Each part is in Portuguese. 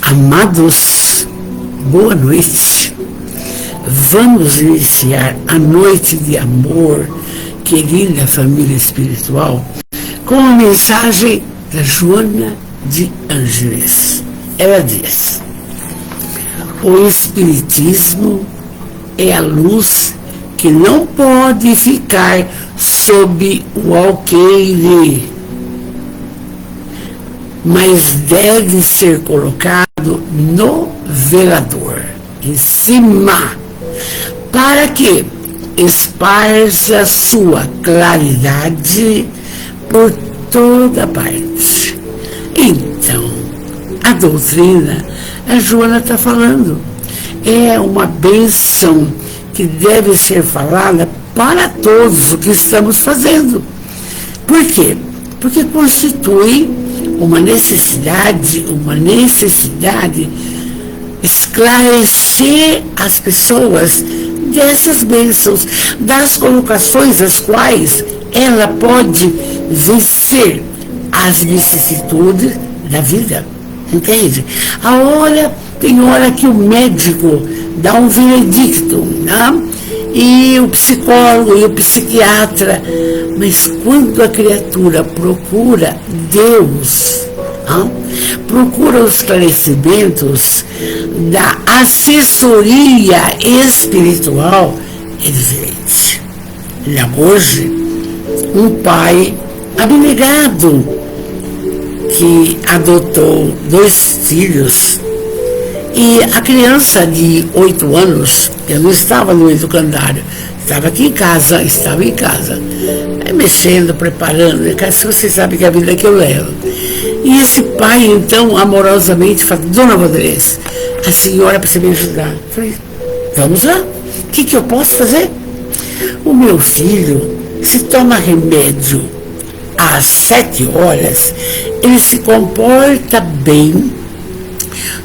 Amados, boa noite. Vamos iniciar a noite de amor, querida família espiritual, com a mensagem da Joana de Ângeles. Ela diz: o Espiritismo é a luz que não pode ficar sob o alqueire, mas deve ser colocado no velador, em cima, para que esparza sua claridade por toda parte. Então, a doutrina, a Joana está falando, é uma bênção que deve ser falada para todos o que estamos fazendo. Por quê? Porque constitui uma necessidade esclarecer as pessoas dessas bênçãos, das colocações as quais ela pode vencer as vicissitudes da vida. Entende? Tem hora que o médico dá um veredicto, né? E o psicólogo e o psiquiatra, mas quando a criatura procura Deus, procura os esclarecimentos da assessoria espiritual, é diferente. Hoje, um pai abnegado que adotou 2 filhos, e a criança de 8 anos, eu não estava no educandário, estava em casa, mexendo, preparando, você sabe que é a vida que eu levo. E esse pai, então, amorosamente, falou: Dona Vanderlei, a senhora precisa me ajudar. Eu falei: vamos lá, o que eu posso fazer? O meu filho, se toma remédio às 7 horas, ele se comporta bem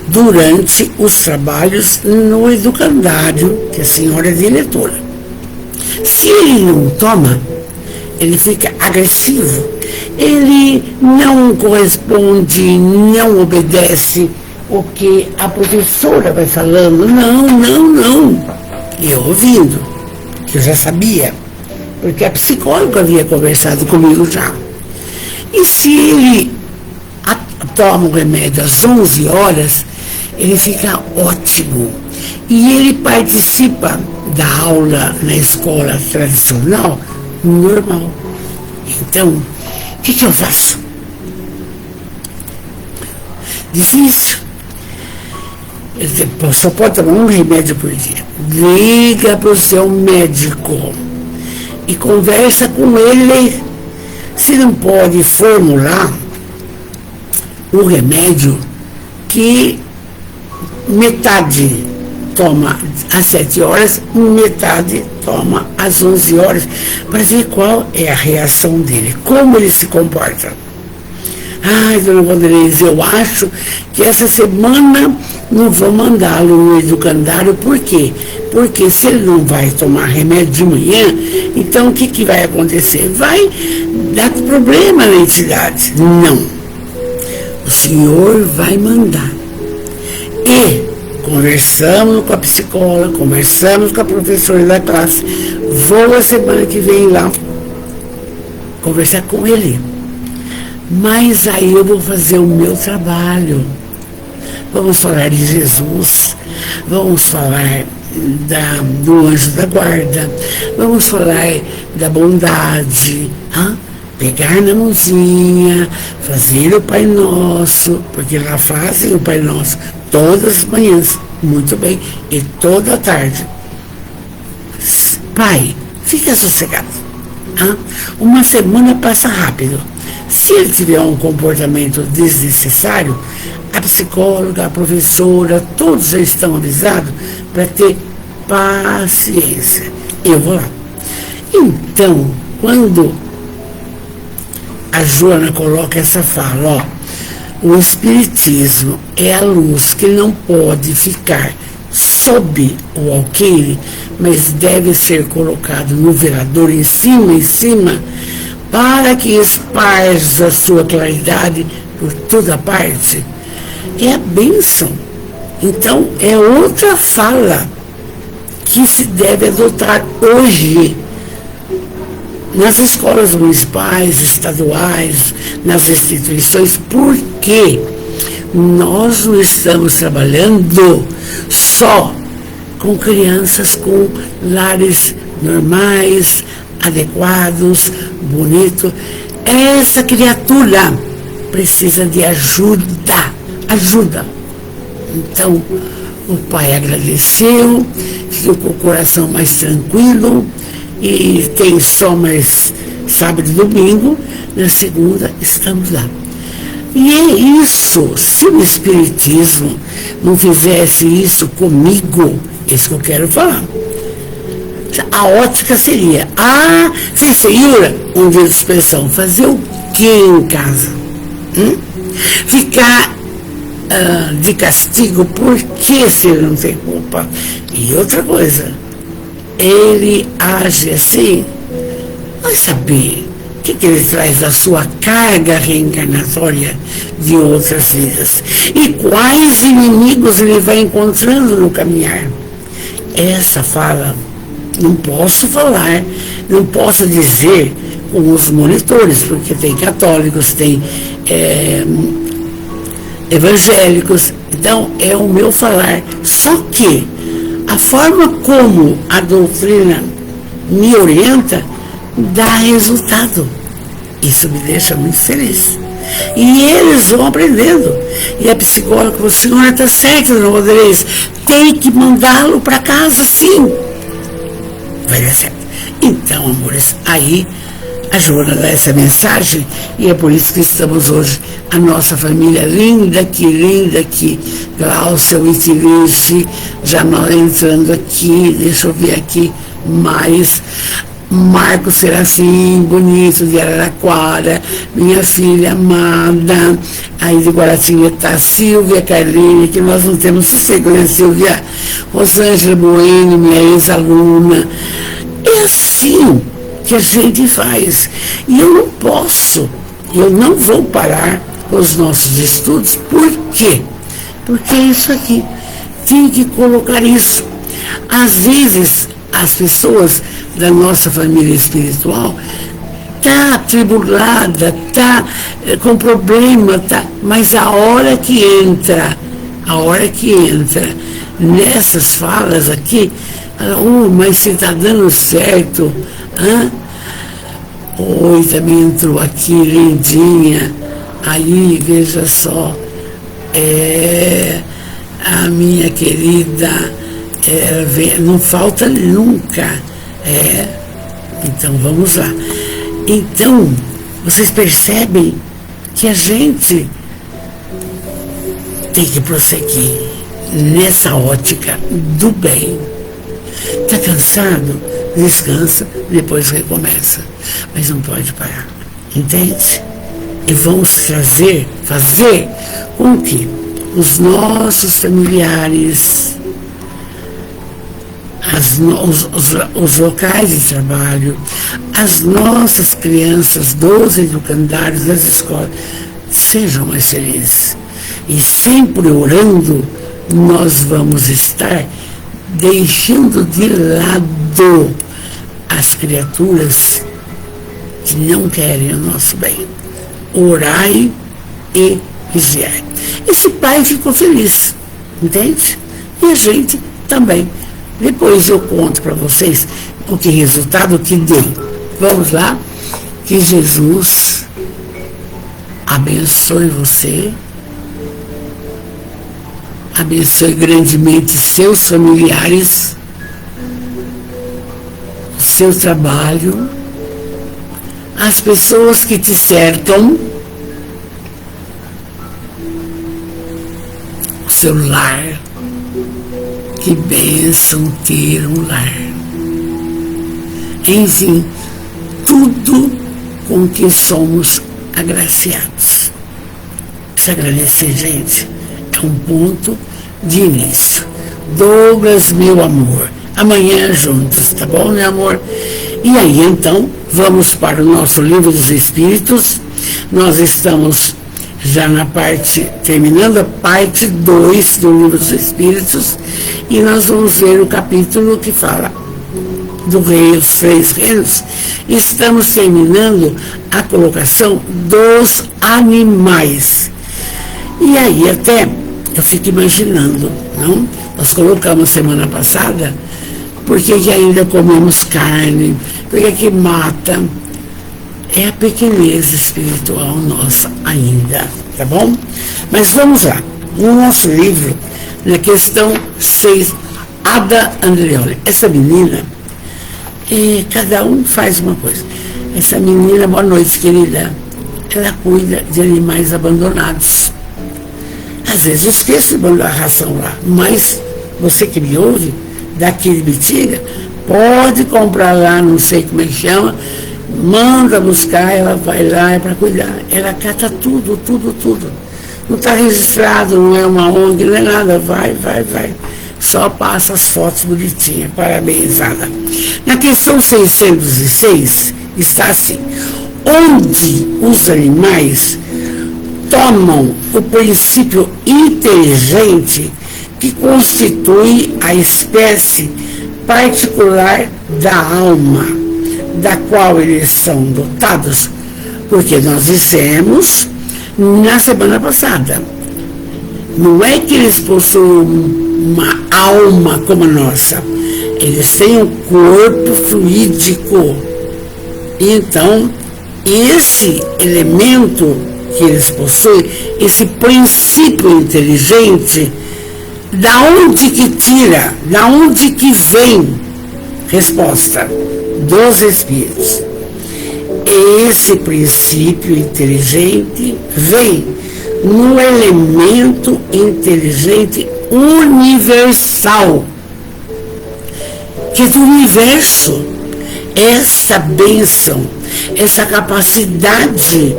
durante os trabalhos no educandário, que a senhora é diretora. Se ele não toma, ele fica agressivo, ele não corresponde, não obedece o que a professora vai falando. Não. E eu ouvindo, que eu já sabia, porque a psicóloga havia conversado comigo já. E se ele toma o remédio às 11 horas, ele fica ótimo. E ele participa da aula na escola tradicional normal. Então, o que eu faço? Difícil. Ele só pode tomar um remédio por dia. Liga para o seu médico e conversa com ele se não pode formular um remédio que metade toma às 7 horas, metade toma às 11 horas, para ver qual é a reação dele, como ele se comporta. Ai, dona Vanderlei, eu acho que essa semana não vou mandá-lo no educandário. Por quê? Porque se ele não vai tomar remédio de manhã, então o que vai acontecer? Vai dar problema na entidade. Não. O senhor vai mandar. E conversamos com a psicóloga, conversamos com a professora da classe. Vou a semana que vem lá conversar com ele. Mas aí eu vou fazer o meu trabalho. Vamos falar de Jesus, vamos falar do anjo da guarda, vamos falar da bondade, pegar na mãozinha, fazer o Pai Nosso, porque lá fazem o Pai Nosso todas as manhãs, muito bem, e toda a tarde. Pai, fica sossegado. Uma semana passa rápido. Se ele tiver um comportamento desnecessário, a psicóloga, a professora, todos já estão avisados para ter paciência. Eu vou lá. Então, quando a Joana coloca essa fala, o Espiritismo é a luz que não pode ficar sob o alqueire, mas deve ser colocado no velador em cima, para que esparza a sua claridade por toda parte. É a bênção. Então, é outra fala que se deve adotar hoje nas escolas municipais, estaduais, nas instituições, porque nós não estamos trabalhando só com crianças com lares normais, adequados, bonitos. Essa criatura precisa de ajuda. Então, o pai agradeceu, ficou com o coração mais tranquilo, e tem só mais sábado e domingo, na segunda estamos lá. E é isso, se o Espiritismo não fizesse isso comigo, isso que eu quero falar. A ótica seria, sem senhora, um dia de expressão, fazer o que em casa? Ficar de castigo porque se ele não tem culpa? E outra coisa, ele age assim, vai saber o que ele traz da sua carga reencarnatória de outras vidas e quais inimigos ele vai encontrando no caminhar. Essa fala não posso falar, não posso dizer com os monitores, porque tem católicos, tem evangélicos, então é o meu falar. Só que a forma como a doutrina me orienta dá resultado. Isso me deixa muito feliz. E eles vão aprendendo. E a psicóloga falou, senhora, está certo, dona Rodrigues, tem que mandá-lo para casa, sim. Vai dar certo. Então, amores, aí a Joana dá essa mensagem e é por isso que estamos hoje, a nossa família linda aqui, Glaucia, Wittilich, já nós entrando aqui, deixa eu ver aqui mais, Marcos Serafim, bonito, de Araraquara, minha filha amada, aí de Guaratinguetá, Silvia Carline, que nós não temos sossego, né, Silvia? Rosângela Bueno, minha ex-aluna. É assim que a gente faz. E eu não vou parar os nossos estudos. Por quê? Porque é isso aqui. Tem que colocar isso. Às vezes, as pessoas da nossa família espiritual tá atribulada, tá com problema, mas a hora que entra nessas falas aqui, mas se está dando certo, Oi, também entrou aqui, lindinha, aí, veja só, a minha querida, não falta nunca, então vamos lá. Então, vocês percebem que a gente tem que prosseguir nessa ótica do bem. Está cansado? Descansa, depois recomeça. Mas não pode parar, entende? E vamos fazer com que os nossos familiares, os locais de trabalho, as nossas crianças dos educandários, das escolas, sejam mais felizes. E sempre orando, nós vamos estar deixando de lado as criaturas que não querem o nosso bem. Orai e vigiai. Esse pai ficou feliz, entende? E a gente também. Depois eu conto para vocês o que resultado que deu. Vamos lá? Que Jesus abençoe você, abençoe grandemente seus familiares, o seu trabalho, as pessoas que te cercam, o seu lar. Que bênção ter um lar. Enfim, tudo com que somos agraciados. Se agradecer, gente, é um ponto de início. Douglas, meu amor, amanhã juntos, tá bom, meu amor? E aí, então, vamos para o nosso Livro dos Espíritos. Nós estamos já terminando a parte 2 do Livro dos Espíritos, e nós vamos ver o capítulo que fala do rei, os 3 reinos. Estamos terminando a colocação dos animais. E aí até eu fico imaginando, não? Nós colocamos semana passada, porque que ainda comemos carne, porque que mata. É a pequenez espiritual nossa ainda, tá bom? Mas vamos lá, no nosso livro, na questão 6, Ada Andreoli. Essa menina, cada um faz uma coisa. Essa menina, boa noite, querida, ela cuida de animais abandonados. Às vezes eu esqueço de mandar a ração lá, mas você que me ouve, daqui de Bitinga, pode comprar lá, não sei como é que chama, manda buscar, ela vai lá, é para cuidar. Ela cata tudo. Não está registrado, não é uma ONG, não é nada, vai. Só passa as fotos bonitinhas. Parabéns, Ada. Na questão 606 está assim: onde os animais tomam o princípio inteligente que constitui a espécie particular da alma, da qual eles são dotados, porque nós dissemos na semana passada, não é que eles possuem uma alma como a nossa, eles têm um corpo fluídico. Então, esse elemento que eles possuem, esse princípio inteligente, da onde que tira, da onde que vem? Resposta: dos espíritos. Esse princípio inteligente vem no elemento inteligente universal, que do universo, essa bênção, essa capacidade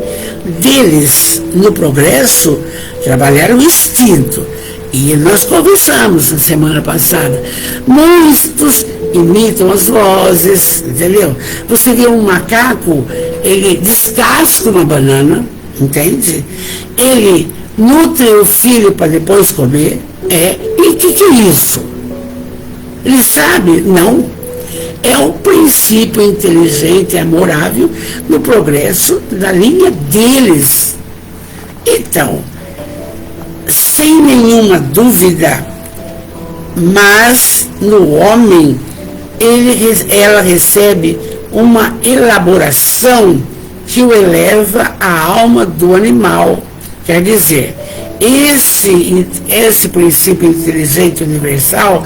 deles no progresso, trabalhar o instinto. E nós conversamos na semana passada, muitos imitam as vozes, entendeu? Você vê um macaco, ele descasca uma banana, entende? Ele nutre o filho para depois comer, e o que é isso? Ele sabe? Não. É o princípio inteligente e amorável no progresso da linha deles. Então, sem nenhuma dúvida, mas no homem ela recebe uma elaboração que o eleva à alma do animal. Quer dizer, esse princípio inteligente universal,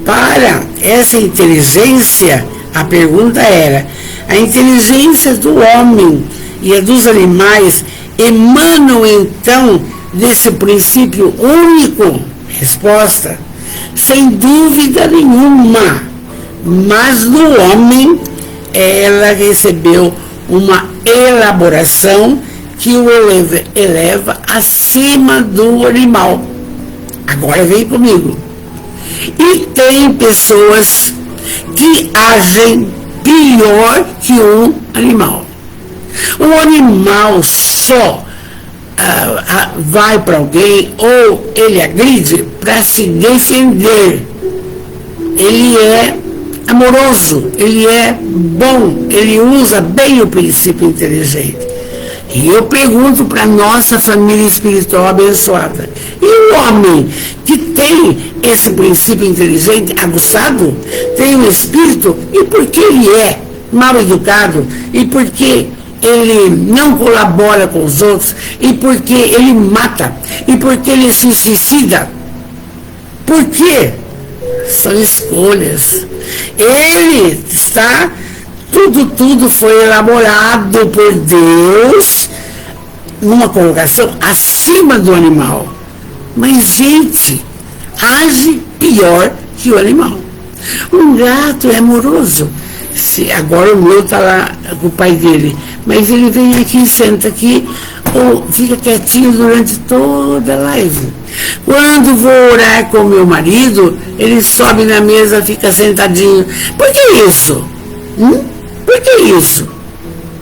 para essa inteligência, a pergunta era: a inteligência do homem e a dos animais emanam então desse princípio único? Resposta: sem dúvida nenhuma, mas no homem ela recebeu uma elaboração que o eleva acima do animal. Agora vem comigo. E tem pessoas que agem pior que um animal. O animal só vai para alguém ou ele agride para se defender. Ele é amoroso, ele é bom, ele usa bem o princípio inteligente. E eu pergunto para a nossa família espiritual abençoada: e o homem que tem esse princípio inteligente aguçado, tem um espírito, e por que ele é mal educado, e por que ele não colabora com os outros, e por que ele mata, e por que ele se suicida? Por quê? São escolhas. Ele está... Tudo foi elaborado por Deus numa colocação acima do animal. Mas, gente, age pior que o animal. Um gato é amoroso. Agora o meu está lá com o pai dele, mas ele vem aqui, senta aqui, ou fica quietinho durante toda a live. Quando vou orar com meu marido, ele sobe na mesa, fica sentadinho. Por que isso? Por que isso?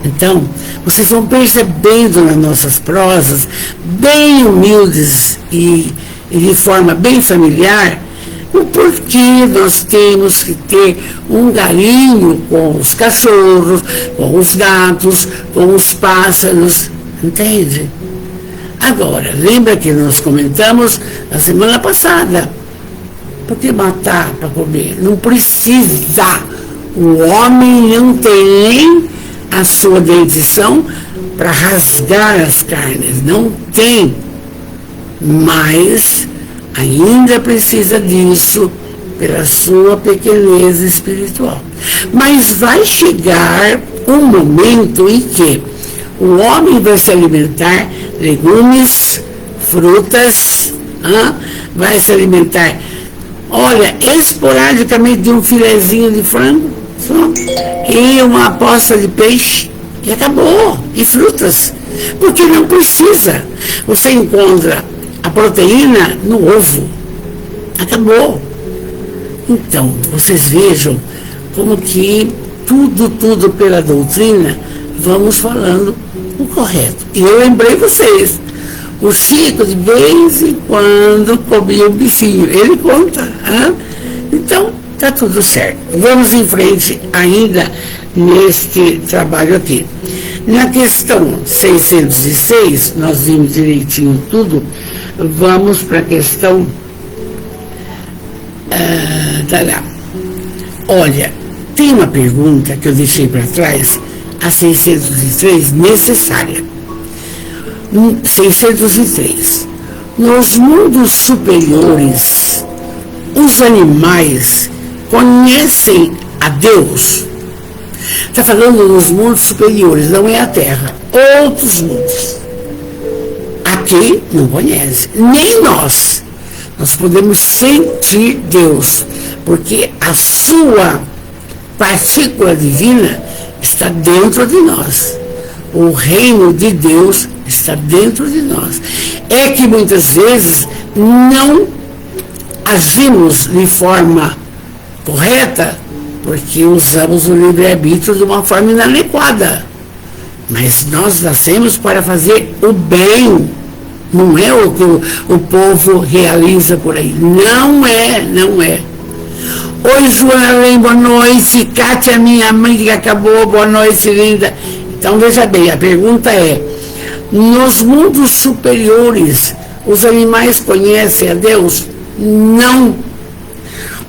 Então, vocês vão percebendo nas nossas prosas, bem humildes e de forma bem familiar, o porquê nós temos que ter um carinho com os cachorros, com os gatos, com os pássaros, entende? Agora, lembra que nós comentamos na semana passada, por que matar para comer? Não precisa. O homem não tem nem a sua dentição para rasgar as carnes, não tem. Mas ainda precisa disso pela sua pequenez espiritual. Mas vai chegar um momento em que o homem vai se alimentar legumes, frutas, vai se alimentar, olha, esporadicamente de um filezinho de frango só, e uma poça de peixe, e acabou, e frutas, porque não precisa. Você encontra a proteína no ovo, acabou. Então, vocês vejam como que tudo pela doutrina vamos falando o correto. E eu lembrei vocês, o Chico de vez em quando comia um bichinho, ele conta, então tá tudo certo. Vamos em frente ainda neste trabalho aqui. Na questão 606, nós vimos direitinho tudo, vamos para a questão olha, tem uma pergunta que eu deixei para trás, a 603, necessária. 603. Nos mundos superiores, os animais conhecem a Deus. Está falando nos mundos superiores, não é a Terra, outros mundos. Aqui não conhece, nem nós. Nós podemos sentir Deus, porque a sua partícula divina está dentro de nós. O reino de Deus está dentro de nós. É que muitas vezes não agimos de forma correta, porque usamos o livre-arbítrio de uma forma inadequada. Mas nós nascemos para fazer o bem. Não é o que o povo realiza por aí. Não é. Oi, Joana Lem, boa noite. Kátia, minha mãe que acabou, boa noite, linda. Então, veja bem, a pergunta é, nos mundos superiores, os animais conhecem a Deus? Não.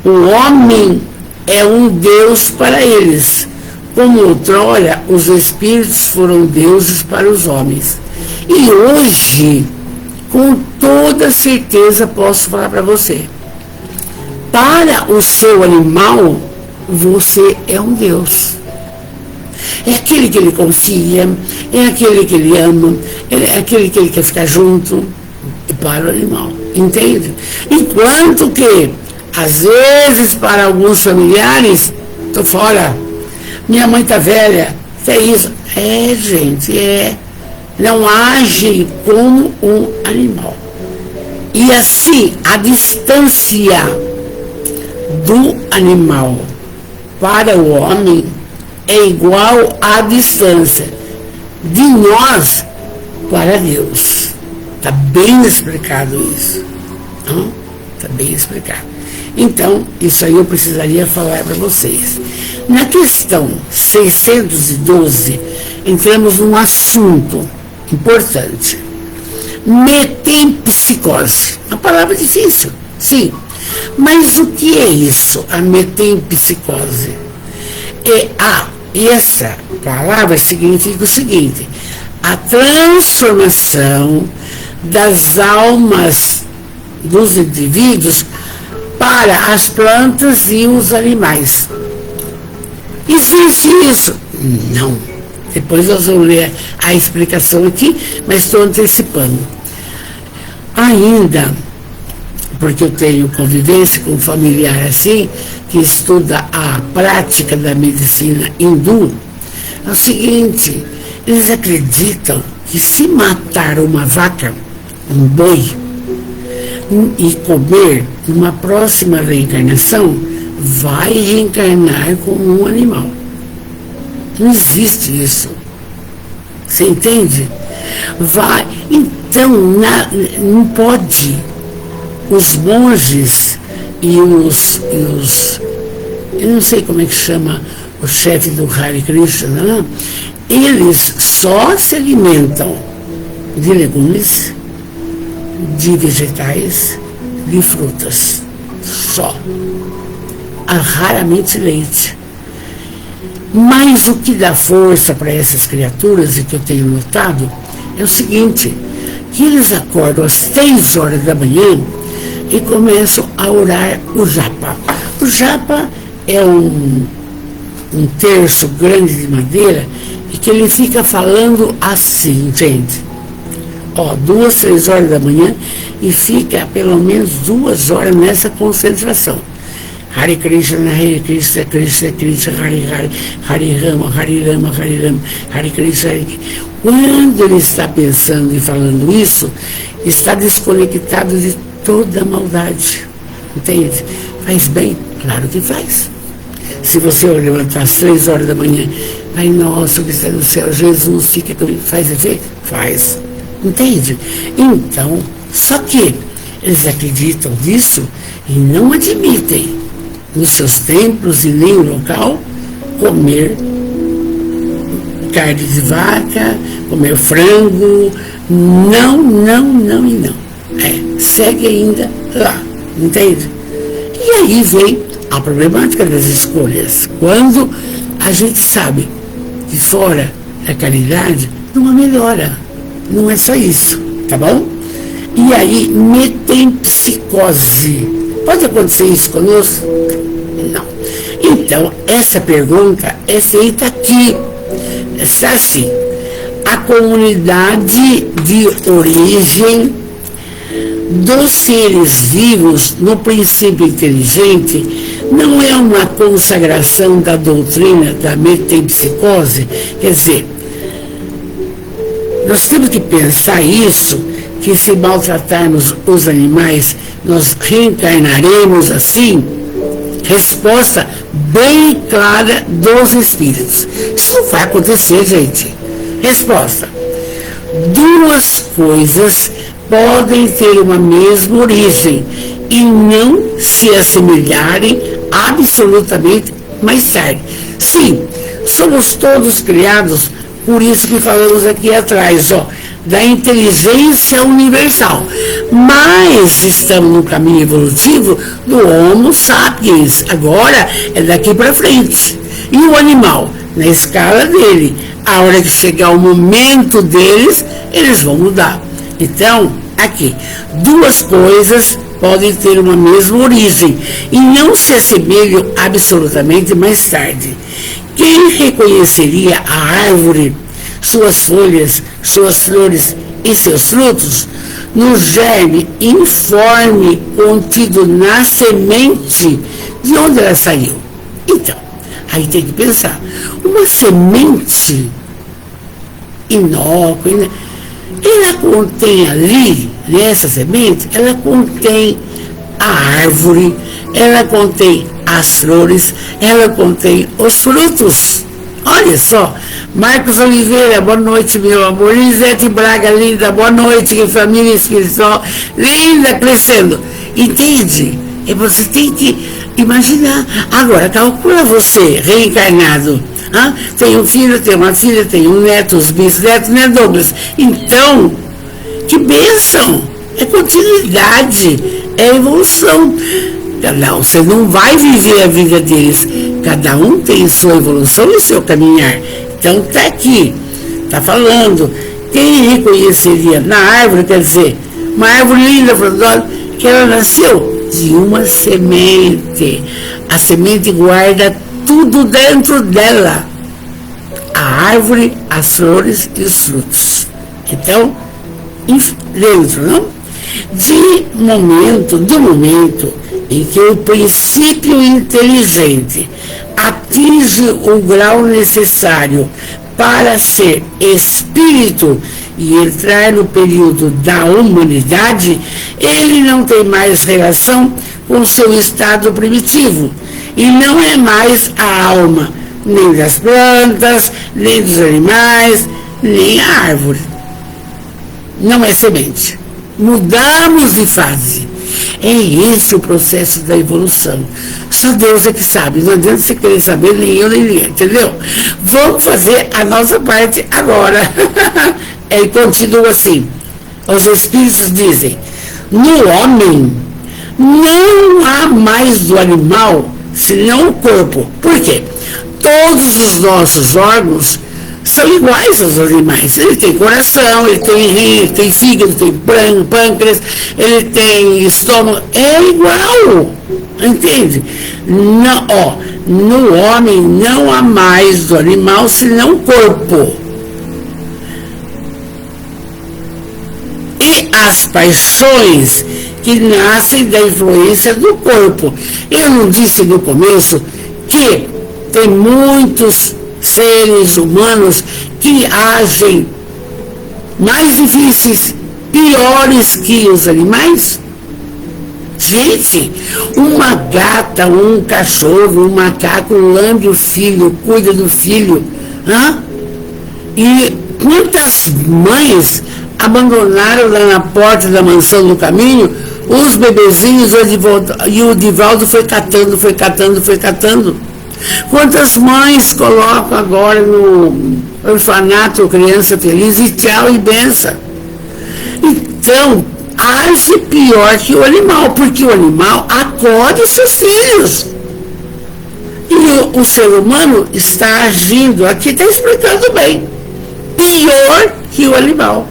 O homem é um Deus para eles. Como outrora, os espíritos foram deuses para os homens. E hoje, com toda certeza, posso falar para você, para o seu animal, você é um Deus. É aquele que ele confia, é aquele que ele ama, é aquele que ele quer ficar junto, para o animal, entende? Enquanto que, às vezes, para alguns familiares, estou fora, minha mãe está velha, é isso. É, gente, não age como um animal. E assim, a distância do animal para o homem é igual à distância de nós para Deus. Está bem explicado isso. Está bem explicado. Então, isso aí eu precisaria falar para vocês. Na questão 612, entramos num assunto importante. Metempsicose. Uma palavra difícil, sim. Mas o que é isso, a metempsicose? Essa palavra significa o seguinte: a transformação das almas dos indivíduos para as plantas e os animais. Existe isso? Não. Depois nós vamos ler a explicação aqui, mas estou antecipando. Ainda, porque eu tenho convivência com um familiar assim, que estuda a prática da medicina hindu, é o seguinte, eles acreditam que se matar uma vaca, um boi, e comer numa próxima reencarnação, vai reencarnar como um animal. Não existe isso. Você entende? Vai. Então, não pode. Os monges e os. Eu não sei como é que chama o chefe do Hare Krishna, não? Eles só se alimentam de legumes, de vegetais, de frutas. Só. Raramente leite. Mas o que dá força para essas criaturas, e que eu tenho notado, é o seguinte, que eles acordam às 3 horas da manhã e começam a orar o japa. O japa é um terço grande de madeira e que ele fica falando assim, gente. 2, 3 horas da manhã e fica pelo menos 2 horas nessa concentração. Hare Krishna, Hare Krishna, Krishna Krishna, Hare Hare, Hare Rama, Hare Rama, Hare Rama, Hare Krishna, Hare Krishna. Quando ele está pensando e falando isso, está desconectado de toda a maldade. Entende? Faz bem? Claro que faz. Se você levantar às 3 horas da manhã, Pai nosso que está no céu, Jesus fica comigo, faz efeito? Faz. Entende? Então, só que eles acreditam nisso e não admitem nos seus templos e nem no local comer carne de vaca, comer frango, não e não. Segue ainda lá, entende? E aí vem a problemática das escolhas. Quando a gente sabe que fora da caridade não há melhora, não é só isso, tá bom? E aí metempsicose. Pode acontecer isso conosco? Não. Então, essa pergunta, essa aí está aqui. Está assim. A comunidade de origem dos seres vivos no princípio inteligente não é uma consagração da doutrina da metempsicose? Quer dizer, nós temos que pensar isso, que se maltratarmos os animais, nós reencarnaremos assim? Resposta bem clara dos espíritos. Isso não vai acontecer, gente. Resposta. 2 coisas podem ter uma mesma origem e não se assemelharem absolutamente mais tarde. Sim, somos todos criados, por isso que falamos aqui atrás, da inteligência universal. Mas estamos no caminho evolutivo do Homo sapiens. Agora é daqui para frente. E o animal, na escala dele, a hora que chegar o momento deles, eles vão mudar. Então, aqui, 2 coisas podem ter uma mesma origem e não se assemelham absolutamente mais tarde. Quem reconheceria a árvore, suas folhas, suas flores e seus frutos no germe informe contido na semente de onde ela saiu? Então, aí tem que pensar. Uma semente inócua, ela contém ali, nessa semente, ela contém a árvore, ela contém as flores, ela contém os frutos. Olha só, Marcos Oliveira, boa noite, meu amor. Lisete Braga, linda, boa noite, que família espiritual, linda, crescendo. Entende? E você tem que imaginar. Agora, calcula você, reencarnado. Tem um filho, tem uma filha, tem um neto, os bisnetos, né, Douglas? Então, que bênção! É continuidade, é evolução. Não, você não vai viver a vida deles. Cada um tem sua evolução e seu caminhar. Então está aqui, está falando. Quem reconheceria na árvore, quer dizer, uma árvore linda, frondosa, que ela nasceu de uma semente. A semente guarda tudo dentro dela. A árvore, as flores e os frutos. Então, dentro, não? Do momento em que o princípio inteligente atinge o grau necessário para ser espírito e entrar no período da humanidade, ele não tem mais relação com seu estado primitivo e não é mais a alma, nem das plantas, nem dos animais, nem a árvore. Não é semente. Mudamos de fase. É esse o processo da evolução. Só Deus é que sabe. Não adianta você querer saber, nem eu, nem ninguém, entendeu? Vamos fazer a nossa parte agora. Ele continua assim. Os Espíritos dizem: no homem não há mais do animal senão o corpo. Por quê? Todos os nossos órgãos são iguais aos animais. Ele tem coração, ele tem rim, ele tem fígado, tem pâncreas, ele tem estômago. É igual. Entende? Não, no homem não há mais do animal senão o corpo. E as paixões que nascem da influência do corpo. Eu não disse no começo que tem muitos seres humanos que agem mais difíceis, piores que os animais? Gente, uma gata, um cachorro, um macaco lambe o filho, cuida do filho. E quantas mães abandonaram lá na porta da mansão no caminho os bebezinhos, e o Divaldo foi catando. Quantas mães colocam agora no orfanato Criança Feliz e tchau e benção? Então, age pior que o animal, porque o animal acolhe os seus filhos. E o ser humano está agindo, aqui está explicando bem, pior que o animal.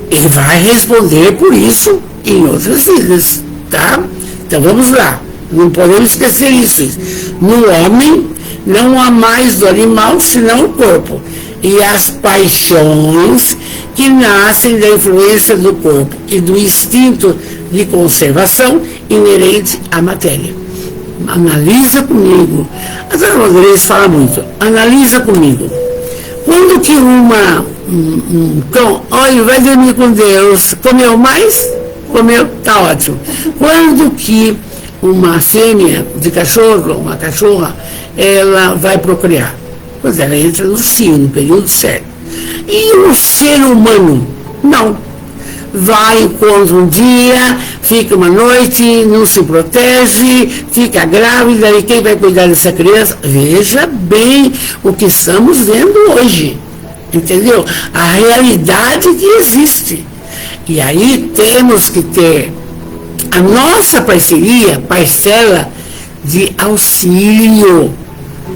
Ele vai responder por isso em outras vidas, tá? Então vamos lá, não podemos esquecer isso. No homem não há mais do animal senão o corpo, e as paixões que nascem da influência do corpo e do instinto de conservação inerente à matéria. Analisa comigo. A dona Rodrigues fala muito. Analisa comigo. Quando que um cão, olha, vai dormir com Deus, comeu mais? Comeu, tá ótimo. Quando que uma fêmea de cachorro, uma cachorra, ela vai procriar? Quando ela entra no cio, no período certo. E o ser humano? Não. Vai, encontra um dia, fica uma noite, não se protege, fica grávida, e quem vai cuidar dessa criança? Veja bem o que estamos vendo hoje, entendeu? A realidade que existe. E aí temos que ter a nossa parcela de auxílio,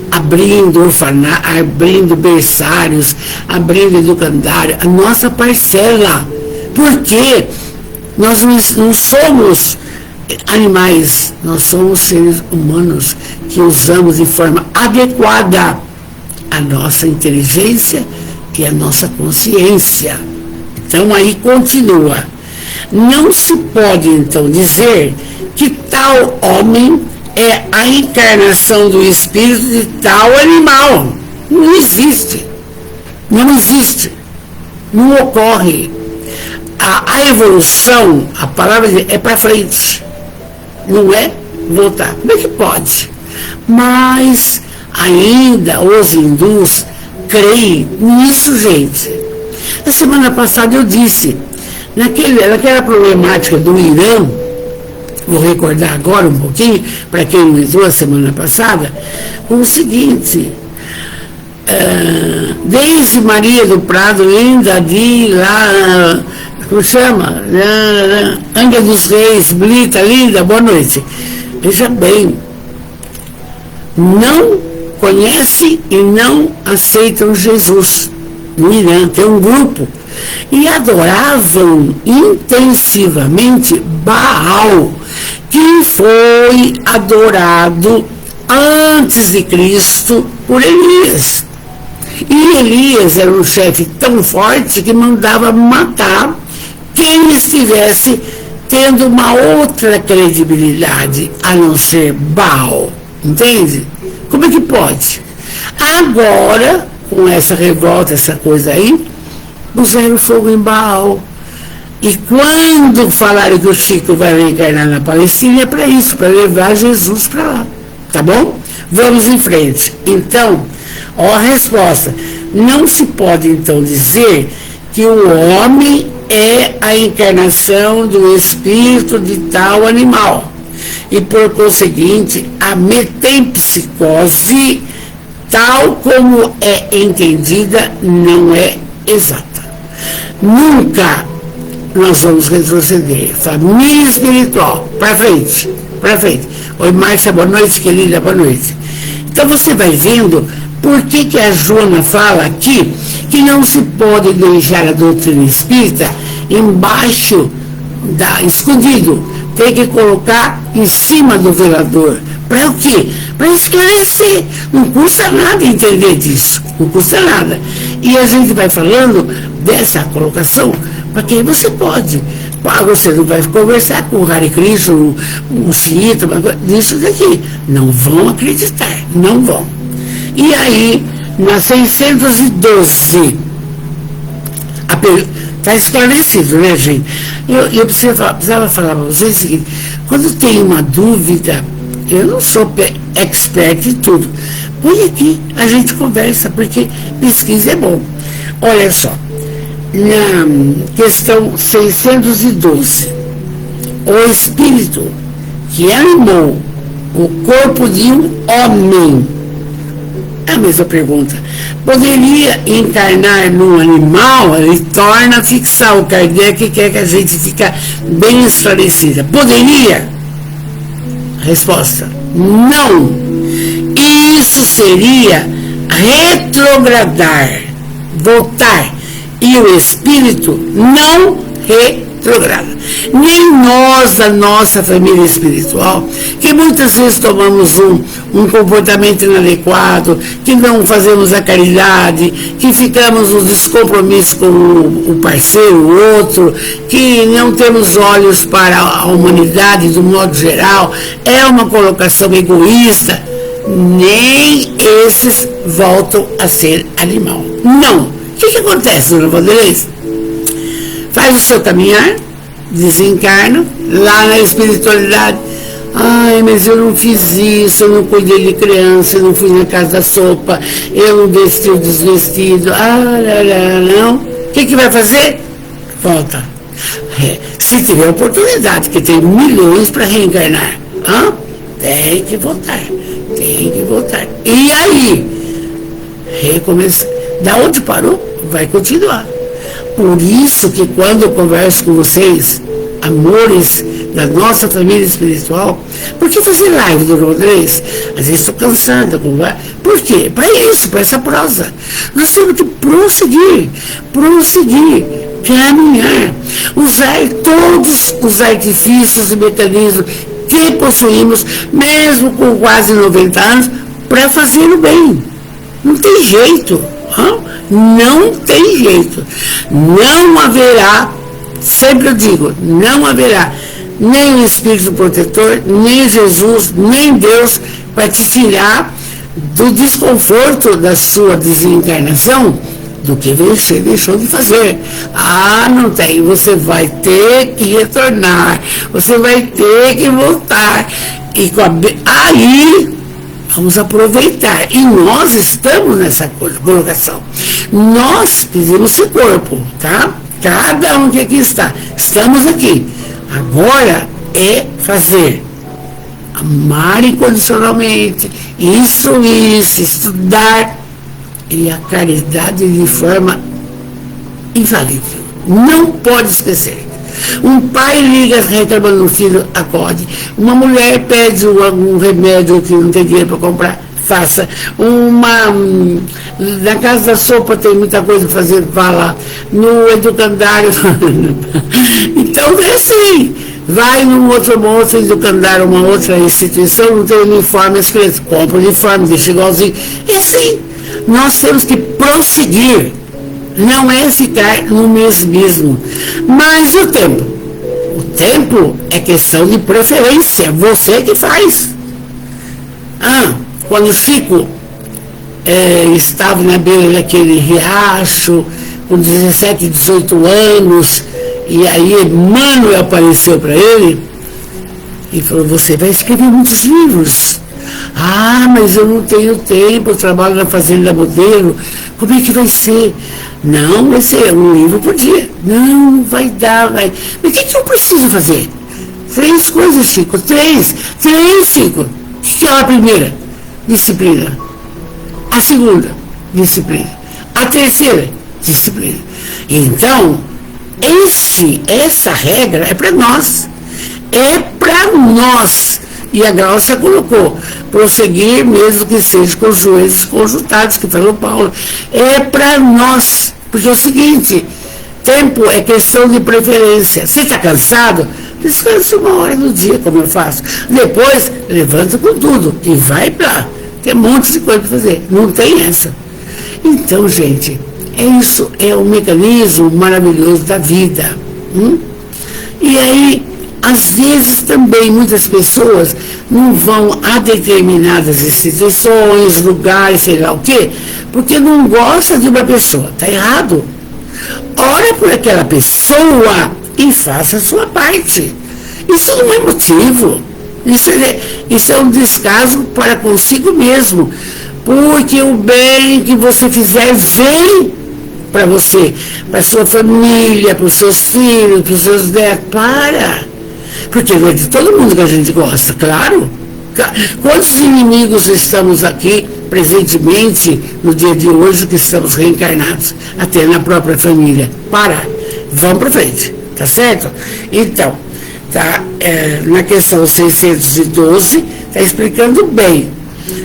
abrindo orfanatos, abrindo berçários, abrindo educandário, a nossa parcela. Porque nós não somos animais, nós somos seres humanos que usamos de forma adequada a nossa inteligência e a nossa consciência. Então aí continua. Não se pode então dizer que tal homem é a encarnação do espírito de tal animal. Não existe. Não existe. Não ocorre. A evolução, a palavra é para frente, não é voltar. Como é que pode? Mas ainda os hindus creem nisso, gente. Na semana passada eu disse, naquela problemática do Irã, vou recordar agora um pouquinho, para quem não entrou a semana passada, o seguinte, desde Maria do Prado, ainda de lá, como chama? Angra dos Reis, Blita, linda, boa noite. Veja bem, não conhece e não aceitam Jesus. No Irã tem um grupo e adoravam intensivamente Baal, que foi adorado antes de Cristo por Elias. E Elias era um chefe tão forte que mandava matar quem estivesse tendo uma outra credibilidade a não ser Baal. Entende? Como é que pode? Agora, com essa revolta, essa coisa aí, puseram fogo em Baal. E quando falaram que o Chico vai reencarnar na Palestina, é para isso, para levar Jesus para lá. Tá bom? Vamos em frente. Então, Ó a resposta. Não se pode, então, dizer que o homem é a encarnação do espírito de tal animal. E, por conseguinte, a metempsicose, tal como é entendida, não é exata. Nunca nós vamos retroceder. Família espiritual, para frente, para frente. Oi, Márcia, boa noite, querida, boa noite. Então você vai vendo por que a Joana fala aqui que não se pode deixar a doutrina espírita embaixo, escondido. Tem que colocar em cima do velador. Para o quê? Para esclarecer. Não custa nada entender disso. Não custa nada. E a gente vai falando dessa colocação, para quem você pode. Você não vai conversar com o Hare Krishna, um xiita, disso daqui. Não vão acreditar, não vão. E aí, na 612, está esclarecido, né, gente? Eu precisava falar para vocês o seguinte: quando tem uma dúvida, eu não sou expert em tudo. Põe aqui, a gente conversa, porque pesquisa é bom. Olha só, na questão 612, o espírito que animou o corpo de um homem, é a mesma pergunta, poderia encarnar num animal? Ele torna a fixar. O Kardec quer que a gente fique bem esclarecida. Poderia? Resposta: não. E isso seria retrogradar, voltar. E o espírito não retrograda. Nem nós, a nossa família espiritual, que muitas vezes tomamos um comportamento inadequado, que não fazemos a caridade, que ficamos no descompromisso com o parceiro, o outro, que não temos olhos para a humanidade do modo geral, é uma colocação egoísta. Nem esses voltam a ser animal. Não. O que acontece, dona Vanderlei? Faz o seu caminhar, desencarna, lá na espiritualidade. Ai, mas eu não fiz isso, eu não cuidei de criança, eu não fui na casa da sopa, eu não vesti o desvestido. Não. O que vai fazer? Volta. Se tiver oportunidade, que tem milhões para reencarnar. Tem que voltar. Tem que voltar. E aí? Recomeçar. Da onde parou? Vai continuar. Por isso que quando eu converso com vocês, amores da nossa família espiritual, por que fazer live, dona Rodrigues? Às vezes estou cansada. Por quê? Para isso, para essa prosa. Nós temos que prosseguir, caminhar, usar todos os artifícios e mecanismos que possuímos, mesmo com quase 90 anos, para fazer o bem. Não tem jeito. Não tem jeito. Não haverá, sempre eu digo, não haverá nem o Espírito Protetor, nem Jesus, nem Deus para te tirar do desconforto da sua desencarnação do que você deixou de fazer. Não tem. Você vai ter que retornar. Você vai ter que voltar. E aí vamos aproveitar. E nós estamos nessa colocação. Nós fizemos esse corpo, tá? Cada um que aqui está. Estamos aqui. Agora é fazer. Amar incondicionalmente, instruir-se, estudar, e a caridade de forma infalível. Não pode esquecer. Um pai liga reclamando, o filho acode. Uma mulher pede algum remédio que não tem dinheiro para comprar, faça. Na casa da sopa tem muita coisa para fazer, vá lá. No educandário. Então é assim. Vai numa outra educandário, uma outra instituição, não tem uniforme, as crianças compram uniforme, deixa igualzinho. E assim. Nós temos que prosseguir, não é ficar no mesmismo. Mas o tempo? O tempo é questão de preferência, você que faz. Quando Chico estava na beira daquele riacho, com 17, 18 anos, e aí Emmanuel apareceu para ele e falou: você vai escrever muitos livros. Ah, mas eu não tenho tempo, eu trabalho na Fazenda Modelo, como é que vai ser? Não, vai ser um livro por dia. Não vai dar, vai. Mas o que eu preciso fazer? 3 coisas, Chico, 3, Chico. O que é a primeira? Disciplina. A segunda, disciplina. A terceira, disciplina. Então, essa regra é para nós. É para nós. E a Gláucia colocou, prosseguir mesmo que seja com os joelhos conjuntados, que falou Paulo. É para nós. Porque é o seguinte, tempo é questão de preferência. Você está cansado? Descansa 1 hora no dia, como eu faço. Depois, levanta com tudo e vai para. Tem um monte de coisa para fazer. Não tem essa. Então, gente, isso é um mecanismo maravilhoso da vida. E aí, às vezes também muitas pessoas não vão a determinadas instituições, lugares, sei lá o quê, porque não gosta de uma pessoa. Está errado. Ora por aquela pessoa e faça a sua parte. Isso não é motivo. Isso é um descaso para consigo mesmo. Porque o bem que você fizer vem para você, para sua família, para os seus filhos, para os seus netos. Porque não é de todo mundo que a gente gosta, claro. Quantos inimigos estamos aqui presentemente no dia de hoje que estamos reencarnados, até na própria família? Vamos para frente, tá certo? Então, na questão 612, está explicando bem.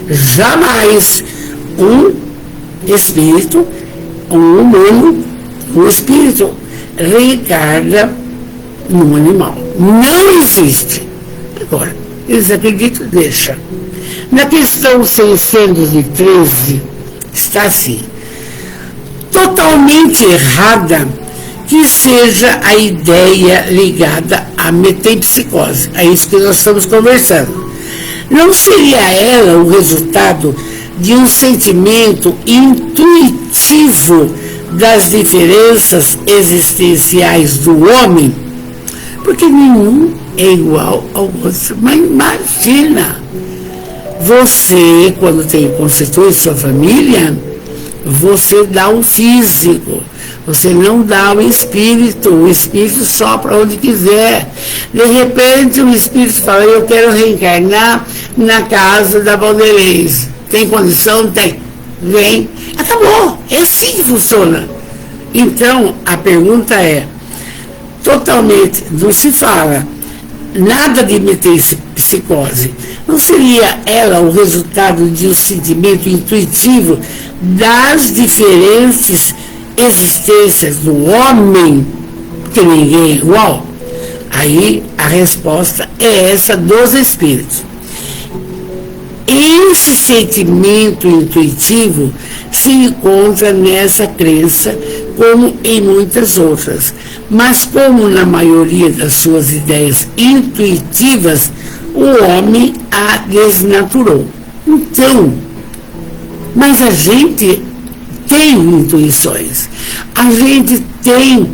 Jamais um espírito, um humano, um espírito reencarna num animal. Não existe. Agora, eles acreditam, deixa. Na questão 613, está assim. Totalmente errada que seja a ideia ligada à metempsicose. É isso que nós estamos conversando. Não seria ela o resultado de um sentimento intuitivo das diferenças existenciais do homem? Porque nenhum é igual ao outro. Mas imagina, você, quando constitui sua família, você dá o físico, você não dá o espírito sopra onde quiser. De repente o espírito fala, eu quero reencarnar na casa da Valdelez. Tem condição? Tem. Vem. Acabou. É assim que funciona. Então, a pergunta é, totalmente, não se fala nada de metempsicose. Não seria ela o resultado de um sentimento intuitivo das diferentes existências do homem, porque ninguém é igual? Aí a resposta é essa dos espíritos. Esse sentimento intuitivo se encontra nessa crença, como em muitas outras, mas como na maioria das suas ideias intuitivas, o homem a desnaturou. Então, mas a gente tem intuições, a gente tem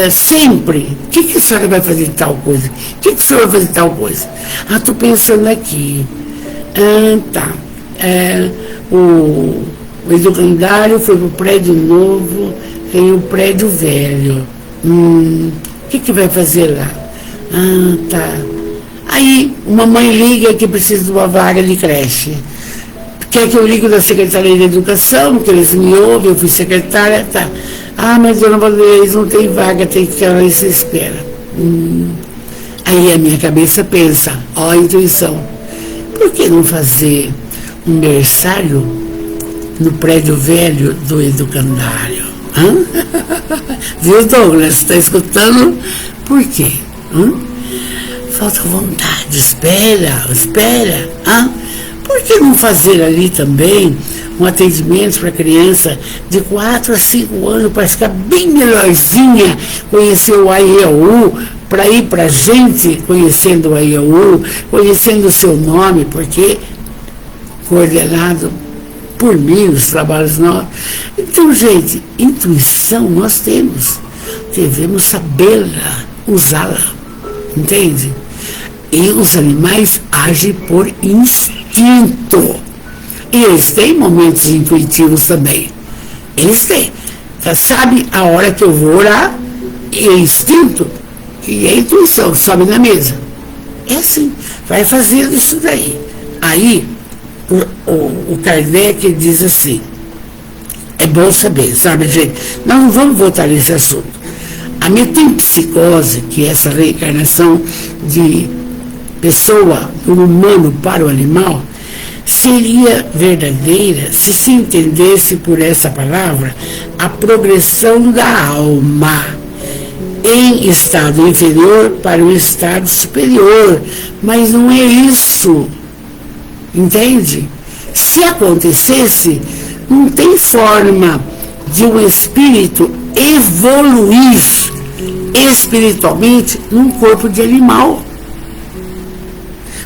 sempre, o que a senhora vai fazer tal coisa? O que a senhora vai fazer tal coisa? Estou pensando aqui. Tá. O educandário foi para o prédio novo, tem o prédio velho. O que vai fazer lá? Tá. Aí, uma mãe liga que precisa de uma vaga de creche. Quer que eu ligo da Secretaria de Educação, que eles me ouvem, eu fui secretária, tá. Mas dona Valdelez, não tem vaga, tem que ficar na lista de espera. Aí a minha cabeça pensa, a intuição, por que não fazer um berçário no prédio velho do educandário? Viu, Douglas? Está escutando? Por quê? Falta vontade, espera. Por que não fazer ali também um atendimento para criança de 4 a 5 anos para ficar bem melhorzinha, conhecer o AIAU, para ir para a gente conhecendo o AIAU, conhecendo o seu nome, porque coordenado por mim os trabalhos nossos. Então, gente, intuição nós temos, devemos sabê-la, usá-la, entende? E os animais agem por instinto. instinto. E eles têm momentos intuitivos também. Eles têm. Sabe a hora que eu vou orar, e é instinto, e é intuição, sobe na mesa. É assim, vai fazendo isso daí. Aí, o Kardec diz assim, é bom saber, sabe, gente? Nós não vamos voltar nesse assunto. A metempsicose, que é essa reencarnação de pessoa, do humano para o animal, seria verdadeira se entendesse por essa palavra a progressão da alma em estado inferior para o estado superior. Mas não é isso. Entende? Se acontecesse, não tem forma de um espírito evoluir espiritualmente num corpo de animal.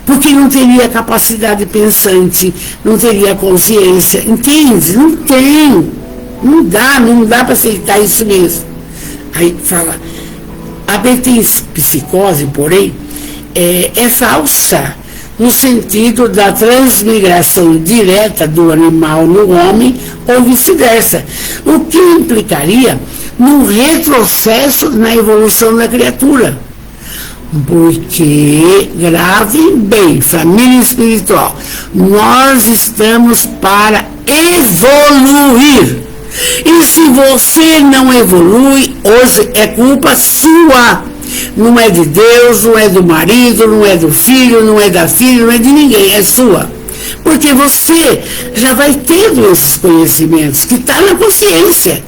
Porque não teria capacidade pensante, não teria consciência, entende? Não tem. Não dá para aceitar isso mesmo. Aí fala, a metempsicose, porém, é falsa, no sentido da transmigração direta do animal no homem ou vice-versa, o que implicaria num retrocesso na evolução da criatura. Porque, gravem bem, família espiritual, nós estamos para evoluir. E se você não evolui, hoje é culpa sua. Não é de Deus, não é do marido, não é do filho, não é da filha, não é de ninguém, é sua. Porque você já vai tendo esses conhecimentos, que está na consciência.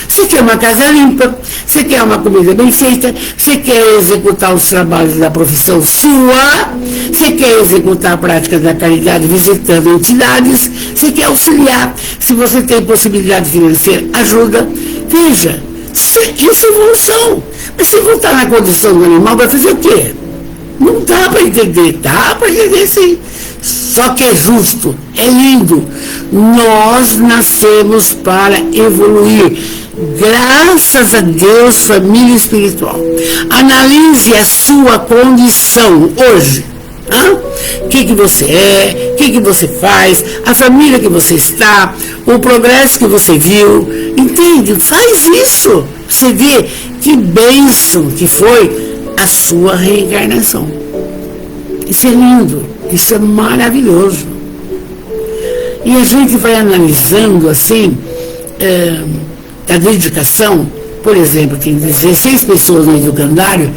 Você quer uma casa limpa, você quer uma comida bem feita, você quer executar os trabalhos da profissão sua, você quer executar a prática da caridade visitando entidades, você quer auxiliar. Se você tem possibilidade financeira, ajuda. Veja, isso é evolução. Mas se voltar na condição do animal, vai fazer o quê? Não dá para entender. Dá para entender sim. Só que é justo, é lindo. Nós nascemos para evoluir. Graças a Deus, família espiritual. Analise a sua condição hoje. O que você é, o que você faz, a família que você está, o progresso que você viu. Entende? Faz isso. Você vê que bênção que foi a sua reencarnação. Isso é lindo, isso é maravilhoso. E a gente vai analisando assim, a dedicação. Por exemplo, tem 16 pessoas no educandário,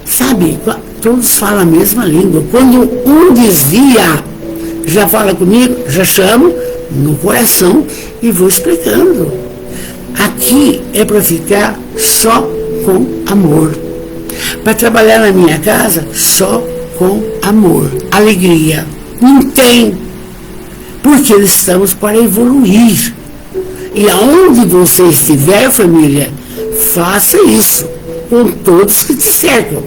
sabe, todos falam a mesma língua. Quando um desvia, já fala comigo, já chamo no coração e vou explicando. Aqui é para ficar só com amor. Para trabalhar na minha casa, só com amor, alegria. Não tem. Porque estamos para evoluir. E aonde você estiver, família, faça isso com todos que te cercam.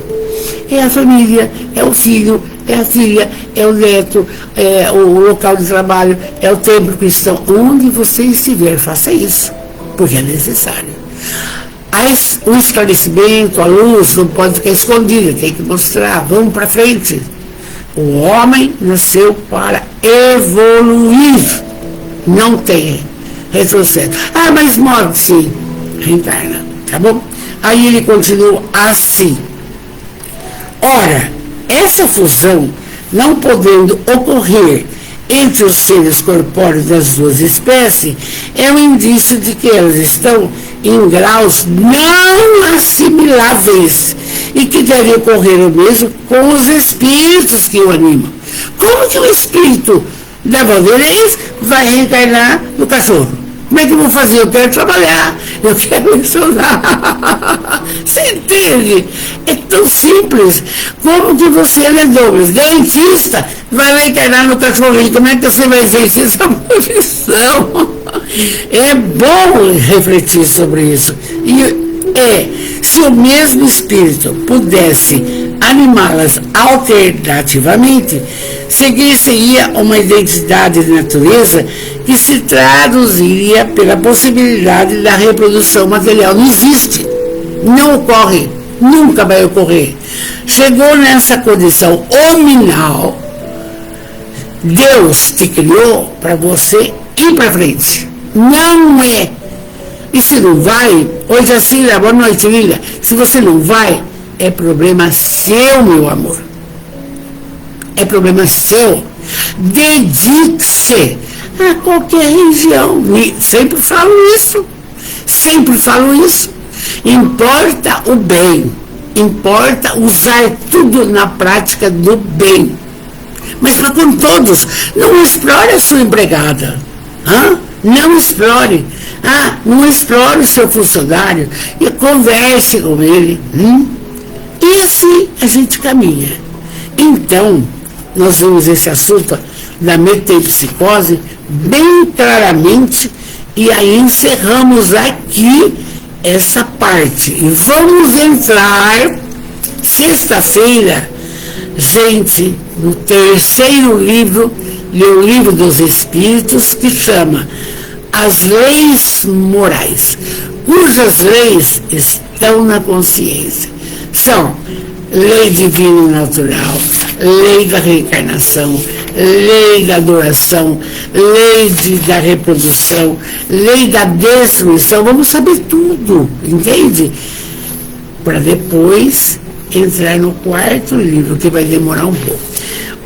É a família, é o filho, é a filha, é o neto, é o local de trabalho, é o templo cristão. Onde você estiver, faça isso, porque é necessário. O esclarecimento, a luz, não pode ficar escondida, tem que mostrar, vamos para frente. O homem nasceu para evoluir, não tem retrocesso. Mas morre, sim, reencarna, tá bom? Aí ele continua assim. Ora, essa fusão, não podendo ocorrer entre os seres corpóreos das duas espécies, é um indício de que elas estão em graus não assimiláveis e que deve ocorrer o mesmo com os espíritos que o animam. Como que o espírito da Valdeirês vai reencarnar no cachorro? Como é que eu vou fazer? Eu quero trabalhar, eu quero lecionar. Você entende? É tão simples. Como que você, Douglas, dentista, vai reencarnar no cachorrinho? Como é que você vai exercer essa profissão? É bom refletir sobre isso. Se o mesmo espírito pudesse animá-las alternativamente, seguir-se-ia uma identidade de natureza que se traduziria pela possibilidade da reprodução material. Não existe, não ocorre, nunca vai ocorrer. Chegou nessa condição hominal, Deus te criou para você ir para frente. Não é. E se não vai, oi Jacira, boa noite, Lília. Se você não vai, é problema seu, meu amor. É problema seu. Dedique-se a qualquer religião. E sempre falo isso. Sempre falo isso. Importa o bem. Importa usar tudo na prática do bem. Mas para com todos. Não explore a sua empregada. Não explore. Não explore o seu funcionário. E converse com ele. E assim a gente caminha. Então, nós vimos esse assunto da metempsicose bem claramente e aí encerramos aqui essa parte. E vamos entrar sexta-feira, gente, no terceiro livro, o Livro dos Espíritos, que chama As Leis Morais, cujas leis estão na consciência. São lei divina e natural, lei da reencarnação, lei da adoração, lei da reprodução, lei da destruição. Vamos saber tudo, entende? Para depois entrar no quarto livro, que vai demorar um pouco.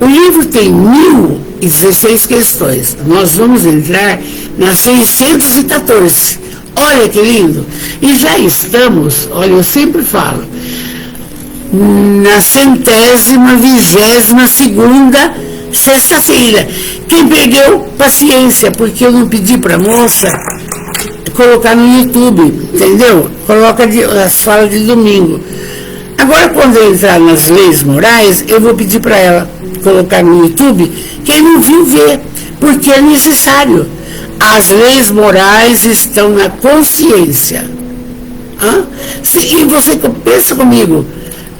O livro tem 1016 questões. Nós vamos entrar nas 614. Olha que lindo! E já estamos, olha, eu sempre falo, na 122ª sexta-feira. Quem perdeu, paciência, porque eu não pedi para a moça colocar no YouTube, entendeu? Coloca as falas de domingo. Agora, quando eu entrar nas leis morais, eu vou pedir para ela colocar no YouTube. Quem não viu, vê, porque é necessário. As leis morais estão na consciência. E você pensa comigo,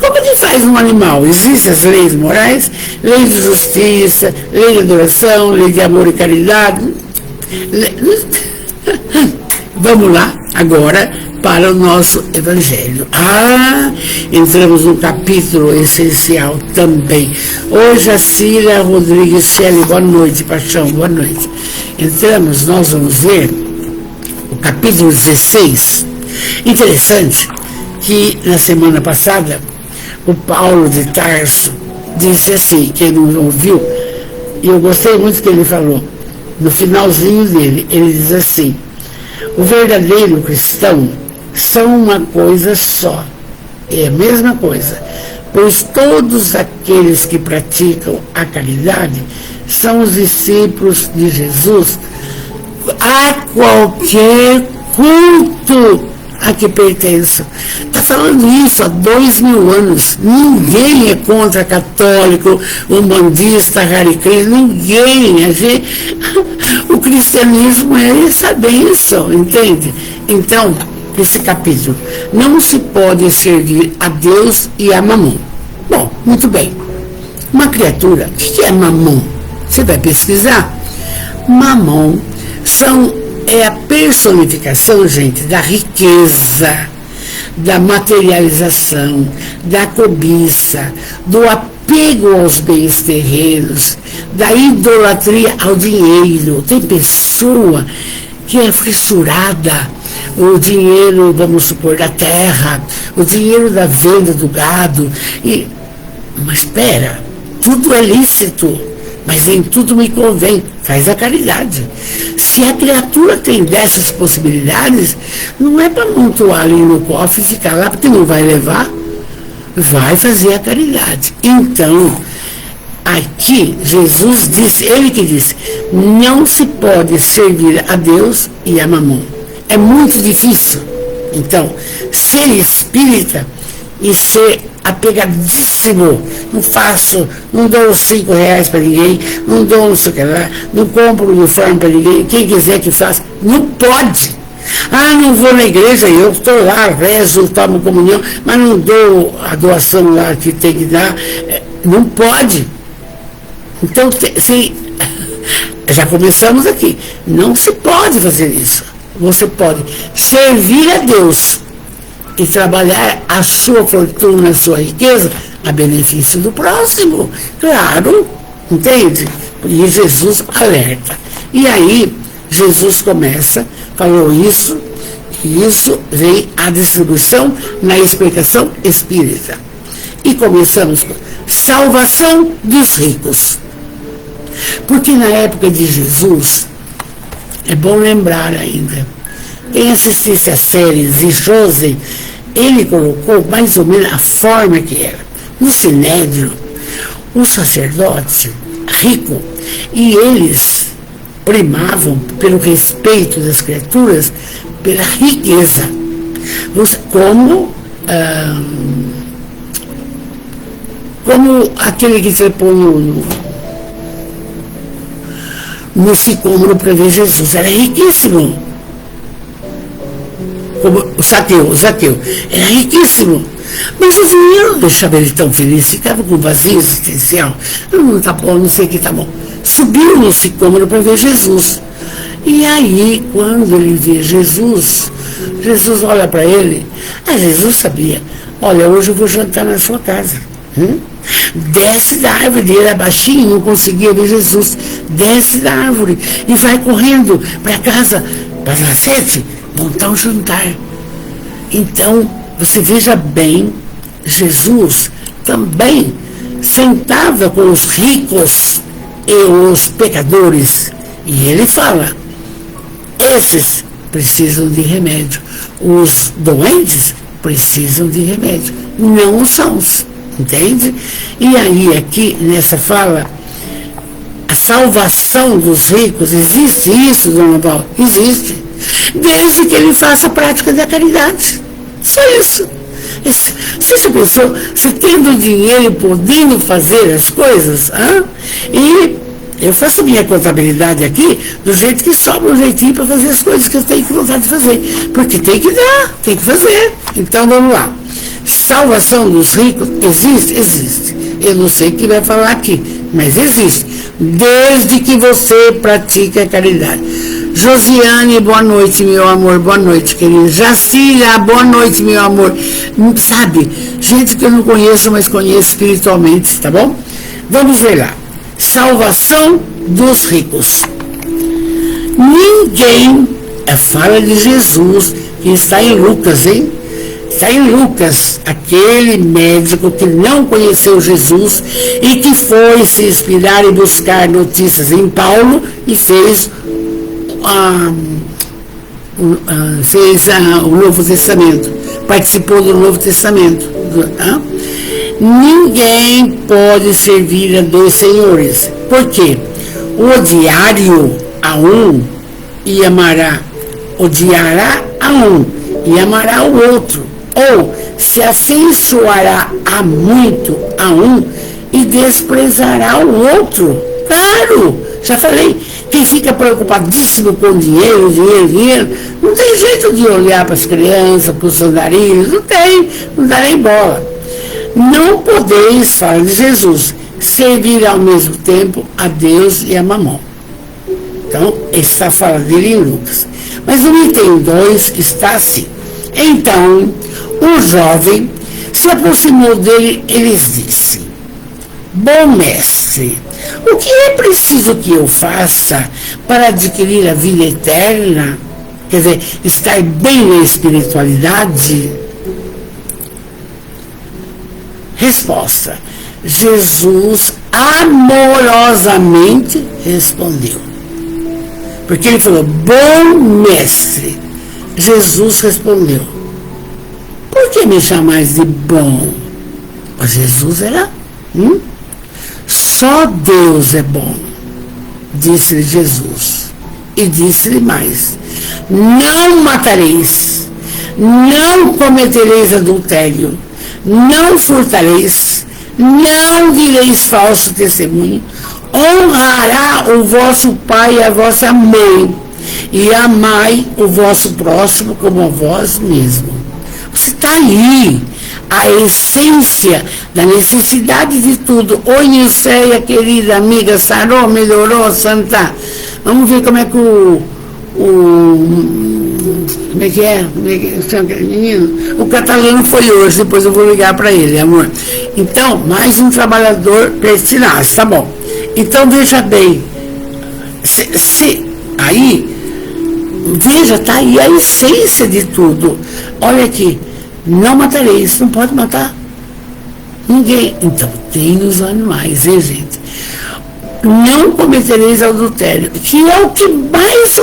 como que faz um animal? Existem as leis morais, lei de justiça, lei de adoração, lei de amor e caridade. Vamos lá, agora, para o nosso Evangelho. Entramos num capítulo essencial também. Hoje a Cira Rodrigues Shelley, boa noite, Paixão, boa noite. Nós vamos ver o capítulo 16. Interessante que na semana passada o Paulo de Tarso disse assim, quem não ouviu, e eu gostei muito que ele falou, no finalzinho dele, ele diz assim: o verdadeiro cristão são uma coisa só, é a mesma coisa, pois todos aqueles que praticam a caridade são os discípulos de Jesus a qualquer culto a que pertenço. Está falando isso há 2000 anos. Ninguém é contra católico, umbandista, Hare Krishna, ninguém. O cristianismo é essa bênção, entende? Então, esse capítulo, não se pode servir a Deus e a Mamon. Bom, muito bem. Uma criatura, o que é Mamon? Você vai pesquisar? Mamon é a personificação, gente, da riqueza, da materialização, da cobiça, do apego aos bens terrenos, da idolatria ao dinheiro. Tem pessoa que é fissurada, o dinheiro, vamos supor, da terra, o dinheiro da venda do gado. Mas espera, tudo é lícito, mas em tudo me convém, faz a caridade. Se a criatura tem dessas possibilidades, não é para amontoar ali no cofre e ficar lá, porque não vai levar, vai fazer a caridade. Então, aqui, Jesus disse, ele que disse, não se pode servir a Deus e a Mamon. É muito difícil. Então, ser espírita e ser apegadíssimo, não dou os R$5 para ninguém, não dou não sei o que lá, não compro uniforme para ninguém, quem quiser que faça, não pode. Não vou na igreja, eu estou lá, rezo, tomo comunhão, mas não dou a doação lá que tem que dar, não pode. Então, já começamos aqui, não se pode fazer isso. Você pode servir a Deus e trabalhar a sua fortuna, a sua riqueza, a benefício do próximo. Claro, entende? E Jesus alerta. E aí, Jesus começa, falou isso, e isso vem a distribuição na explicação espírita. E começamos com salvação dos ricos. Porque na época de Jesus, é bom lembrar ainda, quem assistisse a séries de José, ele colocou mais ou menos a forma que era. No Sinédrio, o sacerdote rico, e eles primavam pelo respeito das criaturas, pela riqueza, como aquele que trepou no sicômoro para ver Jesus, era riquíssimo. Como o Zaqueu, era riquíssimo. Mas o dinheiro não deixava ele tão feliz, ficava com vazio existencial. Não tá bom, não sei o que tá bom. Subiu no sicômoro para ver Jesus. E aí, quando ele vê Jesus, Jesus olha para ele. Jesus sabia, olha, hoje eu vou jantar na sua casa. Desce da árvore, ele era baixinho, não conseguia ver Jesus. Desce da árvore e vai correndo para casa, para as 7, montar um jantar. Então, você veja bem, Jesus também sentava com os ricos e os pecadores. E ele fala, esses precisam de remédio. Os doentes precisam de remédio, não os sãos. Entende? E aí, aqui, nessa fala, a salvação dos ricos, existe isso, dona Val? Existe. Desde que ele faça a prática da caridade. Só isso. Você já pensou, você tendo dinheiro e podendo fazer as coisas? E eu faço minha contabilidade aqui do jeito que sobra um jeitinho para fazer as coisas que eu tenho vontade de fazer. Porque tem que dar, tem que fazer. Então, vamos lá. Salvação dos ricos existe? Existe. Eu não sei o que vai falar aqui, mas existe. Desde que você pratique a caridade. Josiane, boa noite, meu amor. Boa noite, querido. Jacília, boa noite, meu amor. Sabe, gente que eu não conheço, mas conheço espiritualmente, tá bom? Vamos ver lá. Salvação dos ricos. Ninguém, fala de Jesus, que está em Lucas, hein? Está em Lucas, aquele médico que não conheceu Jesus e que foi se inspirar e buscar notícias em Paulo e fez o Novo Testamento, participou do Novo Testamento. Ninguém pode servir a dois senhores, porque odiário a um e odiará a um e amará o outro. Ou se afeiçoará a muito a um e desprezará o outro. Claro, já falei, quem fica preocupadíssimo com dinheiro, não tem jeito de olhar para as crianças, para os andarilhos, não dá nem bola. Não podeis, fala de Jesus, servir ao mesmo tempo a Deus e a Mamon. Então, está falando dele em Lucas. Mas no item 2 está assim. Então, o jovem se aproximou dele e lhes disse: bom mestre, o que é preciso que eu faça para adquirir a vida eterna? Quer dizer, estar bem na espiritualidade? Resposta: Jesus amorosamente respondeu. Porque ele falou, bom mestre. Jesus respondeu, por que me chamais de bom? Mas Jesus era, só Deus é bom, disse-lhe Jesus. E disse-lhe mais, não matareis, não cometereis adultério, não furtareis, não direis falso testemunho, honrará o vosso pai e a vossa mãe, e amai o vosso próximo como a vós mesmo. Você está aí, a essência da necessidade de tudo. Oi, Nilceia, querida amiga, sarou, melhorou, santa. Vamos ver como é que como é que é? Menino? O catalano foi hoje, depois eu vou ligar para ele, amor. Então, mais um trabalhador pertinaz, tá bom. Então veja bem, aí, veja, tá aí a essência de tudo. Olha aqui, não matareis, não pode matar ninguém. Então tem nos animais, hein, gente? Não cometereis adultério, que é o que mais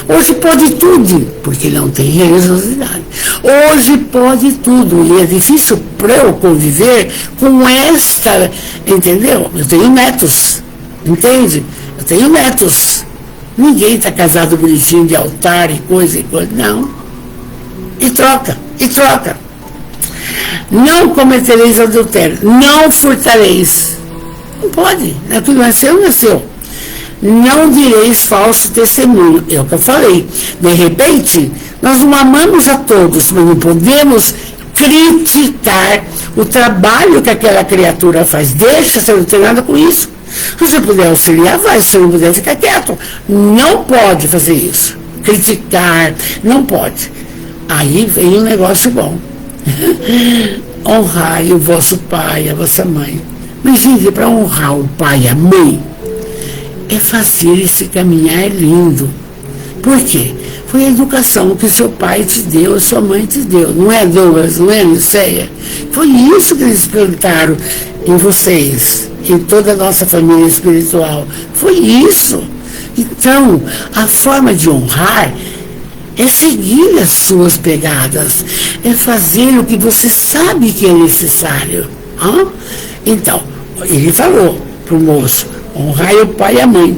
hoje pode tudo, porque não tem religiosidade. Hoje pode tudo, e é difícil para eu conviver com esta, entendeu? Eu tenho netos, entende? Eu tenho netos. Ninguém está casado bonitinho de altar e coisa, não. E troca. Não cometereis adultério, não furtareis. Não pode, aquilo nasceu. Não direis falso testemunho, é o que eu falei. De repente, nós não amamos a todos, mas não podemos criticar o trabalho que aquela criatura faz. Deixa, você não tem nada com isso. Se você puder auxiliar, vai. Se você não puder, ficar quieto. Não pode fazer isso. Criticar, não pode. Aí vem um negócio bom. Honrai o vosso pai, a vossa mãe. Mas, gente, para honrar o pai e a mãe, é fazer esse caminhar lindo. Por quê? Foi a educação que seu pai te deu, a sua mãe te deu. Não é, Douglas? Não é, Niceia? Foi isso que eles plantaram em vocês, em toda a nossa família espiritual. Foi isso. Então, a forma de honrar é seguir as suas pegadas, é fazer o que você sabe que é necessário. Então, ele falou para o moço: honrai o pai e a mãe.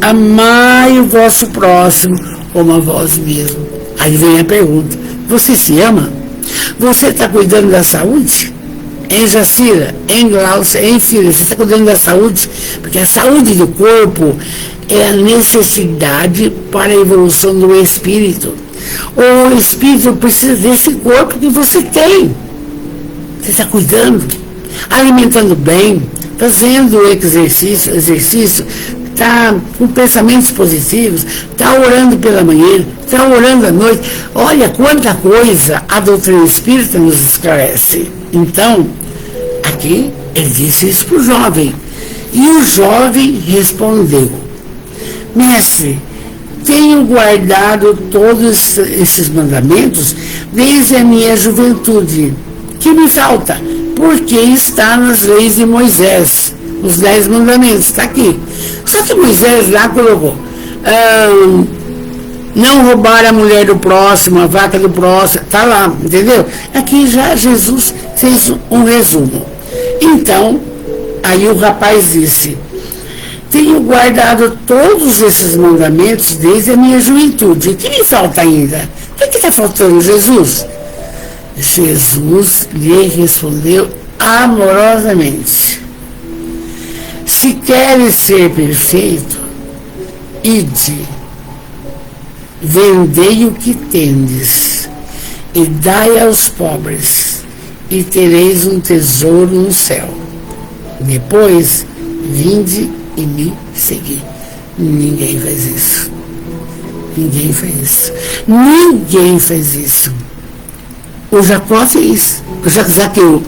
Amai o vosso próximo como a vós mesmo. Aí vem a pergunta: você se ama? Você está cuidando da saúde? Em Jacira, em Glaucia, em Filha, você está cuidando da saúde? Porque a saúde do corpo é a necessidade para a evolução do espírito. O espírito precisa desse corpo que você tem. Você está cuidando, alimentando bem, fazendo exercício, está com pensamentos positivos, está orando pela manhã, está orando à noite. Olha quanta coisa a doutrina espírita nos esclarece. Então, aqui ele disse isso para o jovem. E o jovem respondeu: mestre, tenho guardado todos esses mandamentos desde a minha juventude. Que me falta? Porque está nas leis de Moisés. Os 10 mandamentos, está aqui. Só que Moisés lá colocou: não roubar a mulher do próximo, a vaca do próximo, está lá, entendeu? Aqui já Jesus fez um resumo. Então, aí o rapaz disse: tenho guardado todos esses mandamentos desde a minha juventude. O que me falta ainda? O que está faltando, Jesus? Jesus lhe respondeu amorosamente: se queres ser perfeito, ide, vendei o que tendes e dai aos pobres, e tereis um tesouro no céu. Depois, vinde e me segui. Ninguém faz isso. Ninguém faz isso. Ninguém faz isso. O Jacó fez. O Zaqueu.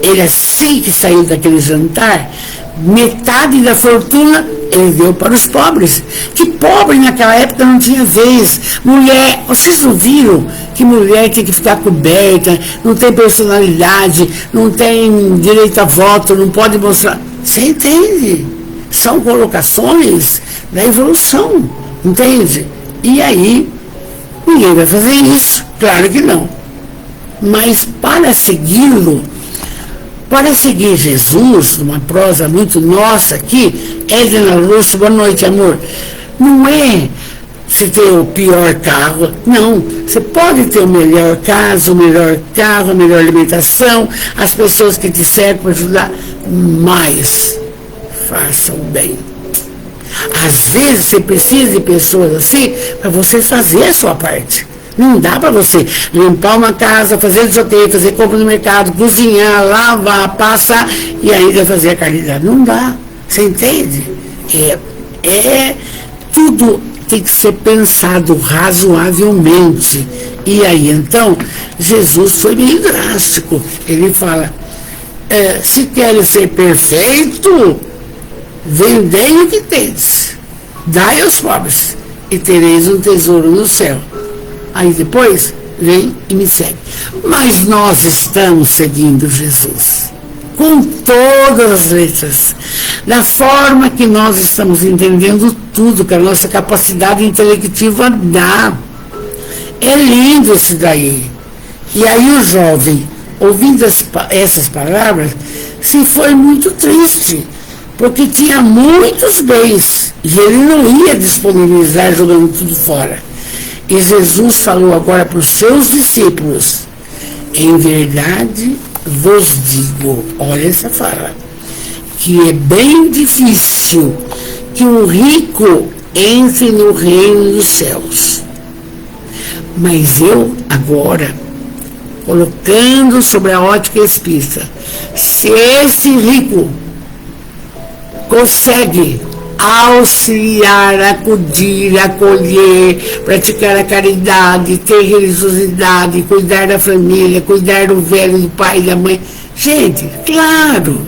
Ele, assim que saiu daquele jantar, metade da fortuna ele deu para os pobres. Que pobre naquela época não tinha vez. Mulher, vocês não viram que mulher tem que ficar coberta, não tem personalidade, não tem direito a voto, não pode mostrar. Você entende? São colocações da evolução, entende? E aí, ninguém vai fazer isso, claro que não. Mas para segui-lo, para seguir Jesus, numa prosa muito nossa aqui, Edna Lúcio, boa noite, amor. Não é se ter o pior carro, não. Você pode ter o melhor casa, o melhor carro, a melhor alimentação, as pessoas que te cercam para ajudar, mas faça o bem. Às vezes você precisa de pessoas assim para você fazer a sua parte. Não dá para você limpar uma casa, fazer não sei o quê, fazer compra no mercado, cozinhar, lavar, passar e ainda fazer a caridade. Não dá. Você entende? Tudo tem que ser pensado razoavelmente. E aí, então, Jesus foi meio drástico. Ele fala: se queres ser perfeito, vendei o que tendes, dai aos pobres, e tereis um tesouro no céu. Aí depois, vem e me segue. Mas nós estamos seguindo Jesus, com todas as letras, da forma que nós estamos entendendo tudo, que a nossa capacidade intelectiva dá. É lindo isso daí. E aí o jovem, ouvindo essas palavras, se foi muito triste, porque tinha muitos bens, e ele não ia disponibilizar jogando tudo fora. E Jesus falou agora para os seus discípulos: em verdade vos digo, olha essa fala, que é bem difícil que um rico entre no reino dos céus. Mas eu agora, colocando sobre a ótica espírita, se esse rico consegue auxiliar, acudir, acolher, praticar a caridade, ter religiosidade, cuidar da família, cuidar do velho, do pai, da mãe. Gente, claro,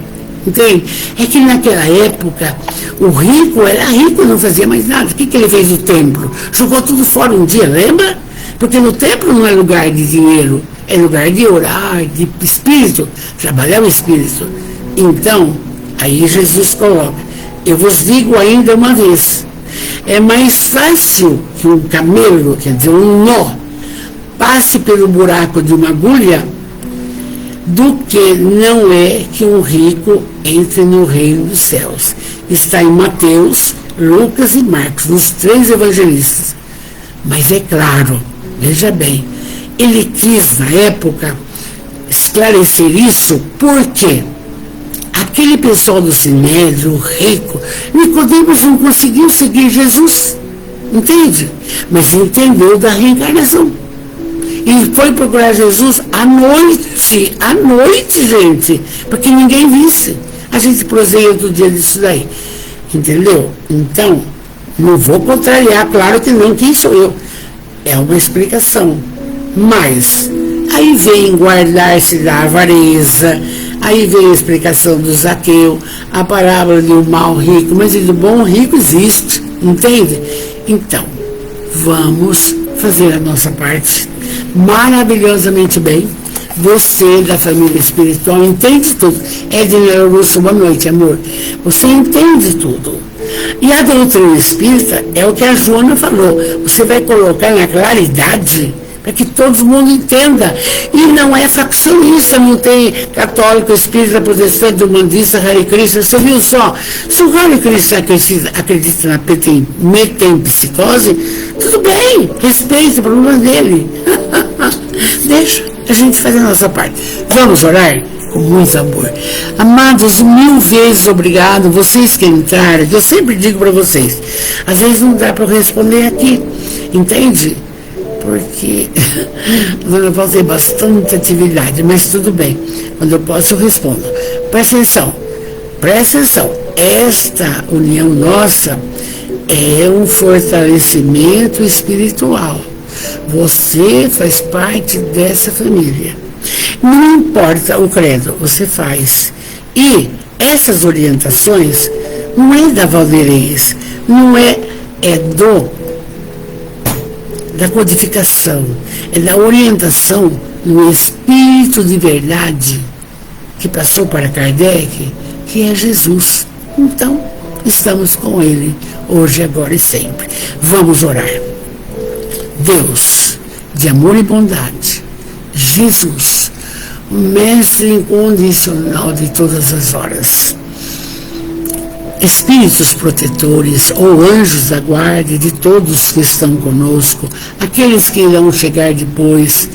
entende? É que naquela época o rico era rico, não fazia mais nada. O que ele fez no templo? Jogou tudo fora um dia, lembra? Porque no templo não é lugar de dinheiro, é lugar de orar, de espírito, trabalhar o espírito. Então, aí Jesus coloca: eu vos digo ainda uma vez, é mais fácil que um camelo, quer dizer, um nó, passe pelo buraco de uma agulha, do que não é que um rico entre no reino dos céus. Está em Mateus, Lucas e Marcos, nos 3 evangelistas. Mas é claro, veja bem, ele quis, na época, esclarecer isso, porque aquele pessoal do Sinédrio, rico, Nicodemos não conseguiu seguir Jesus, entende? Mas entendeu da reencarnação. E foi procurar Jesus à noite, gente, para que ninguém visse. A gente proseia outro dia disso daí, entendeu? Então, não vou contrariar, claro que não, quem sou eu? É uma explicação. Mas, aí vem guardar-se da avareza, aí vem a explicação do Zaqueu, a parábola do mau rico, mas do bom rico existe, entende? Então, vamos fazer a nossa parte maravilhosamente bem. Você da família espiritual entende tudo. Edna Russo, boa noite, amor. Você entende tudo. E a doutrina espírita é o que a Joana falou. Você vai colocar na claridade para que todo mundo entenda. E não é faccionista, não tem católico, espírita, protestante, umbandista, Hare Krishna. Você viu só? Se o Hare Krishna acredita na metempsicose, tudo bem, respeite o problema dele. Deixa a gente fazer a nossa parte. Vamos orar com muito amor. Amados, 1000 vezes obrigado, vocês que entraram, que eu sempre digo para vocês, às vezes não dá para eu responder aqui, entende? Porque eu vou ter bastante atividade, mas tudo bem, quando eu posso eu respondo. Presta atenção, esta união nossa é um fortalecimento espiritual. Você faz parte dessa família. Não importa o credo, você faz. E essas orientações não é da Valderez, não é da codificação, é da orientação no espírito de verdade que passou para Kardec, que é Jesus. Então, estamos com ele hoje, agora e sempre. Vamos orar. Deus, de amor e bondade, Jesus, o mestre incondicional de todas as horas, espíritos protetores ou anjos da guarda de todos que estão conosco, aqueles que irão chegar depois,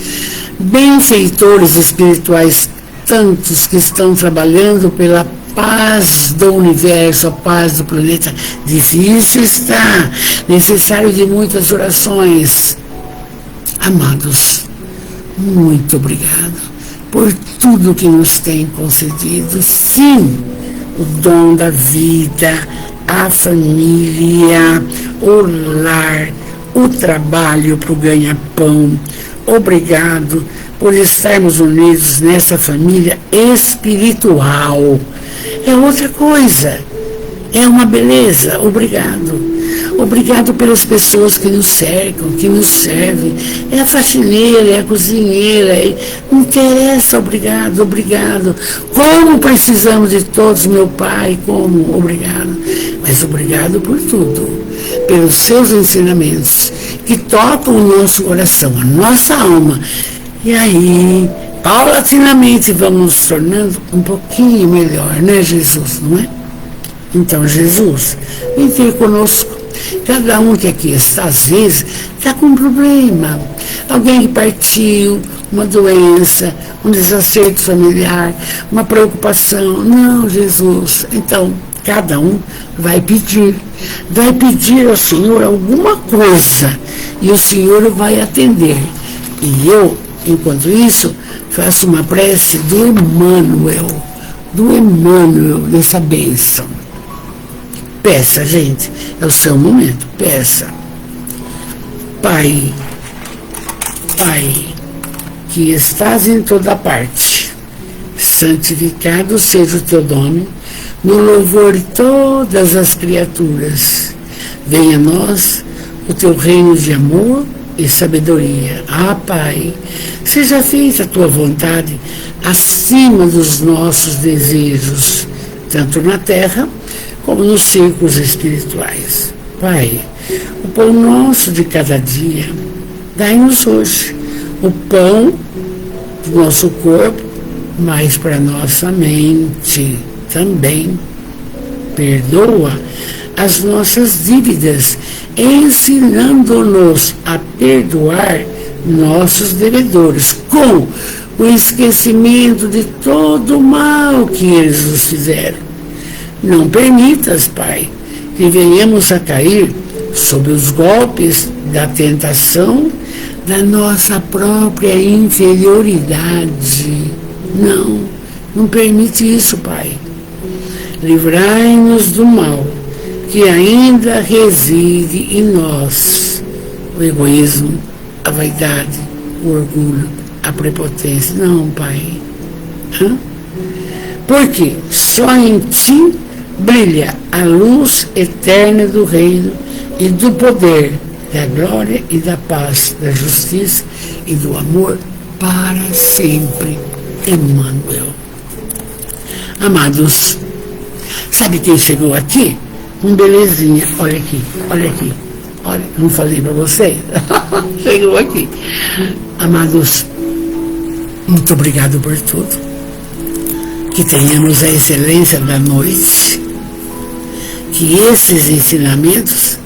benfeitores espirituais, tantos que estão trabalhando pela paz do universo, a paz do planeta. Difícil está, necessário de muitas orações. Amados, muito obrigado por tudo que nos tem concedido. Sim, o dom da vida, a família, o lar, o trabalho para o ganha-pão. Obrigado por estarmos unidos nessa família espiritual. É outra coisa. É uma beleza. Obrigado. Obrigado pelas pessoas que nos cercam, que nos servem. É a faxineira, é a cozinheira. Não interessa, obrigado, obrigado. Como precisamos de todos, meu Pai, como, obrigado. Mas obrigado por tudo, pelos seus ensinamentos, que tocam o nosso coração, a nossa alma. E aí, paulatinamente, vamos nos tornando um pouquinho melhor, né, Jesus, não é? Então, Jesus, vem ter conosco. Cada um que aqui está, às vezes, está com um problema. Alguém que partiu, uma doença, um desacerto familiar, uma preocupação. Não, Jesus. Então, cada um vai pedir ao Senhor alguma coisa. E o Senhor vai atender. E eu, enquanto isso, faço uma prece do Emmanuel, dessa bênção. Peça, gente, é o seu momento, peça. Pai, que estás em toda parte, santificado seja o teu nome, no louvor de todas as criaturas. Venha a nós o teu reino de amor e sabedoria. Ah, Pai, seja feita a tua vontade acima dos nossos desejos, tanto na terra como nos círculos espirituais. Pai, o pão nosso de cada dia, dai-nos hoje o pão do nosso corpo, mas para nossa mente também. Perdoa as nossas dívidas, ensinando-nos a perdoar nossos devedores, com o esquecimento de todo o mal que eles nos fizeram. Não permitas, Pai, que venhamos a cair sob os golpes da tentação da nossa própria inferioridade. Não permite isso, Pai. Livrai-nos do mal que ainda reside em nós. O egoísmo, a vaidade, o orgulho, a prepotência. Não, Pai. Porque só em Ti brilha a luz eterna do reino e do poder, da glória e da paz, da justiça e do amor para sempre. Emmanuel. Amados, sabe quem chegou aqui? Um belezinha. Olha aqui, olha aqui. Olha, não falei para vocês? Chegou aqui. Amados, muito obrigado por tudo. Que tenhamos a excelência da noite. Que esses ensinamentos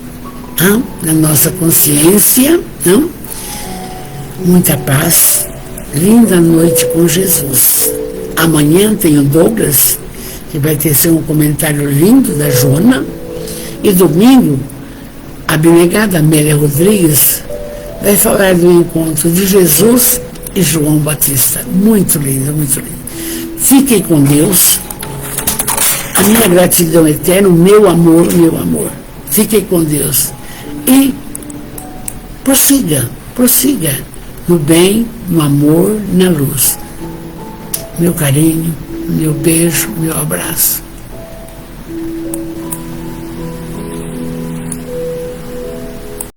da nossa consciência, muita paz, linda noite com Jesus. Amanhã tem o Douglas, que vai tecer um comentário lindo da Joana, e domingo a abnegada Amélia Rodrigues vai falar do encontro de Jesus e João Batista. Muito lindo, muito lindo. Fiquem com Deus. A minha gratidão eterna, o meu amor, Fiquem com Deus. E prossiga no bem, no amor, na luz. Meu carinho, meu beijo, meu abraço.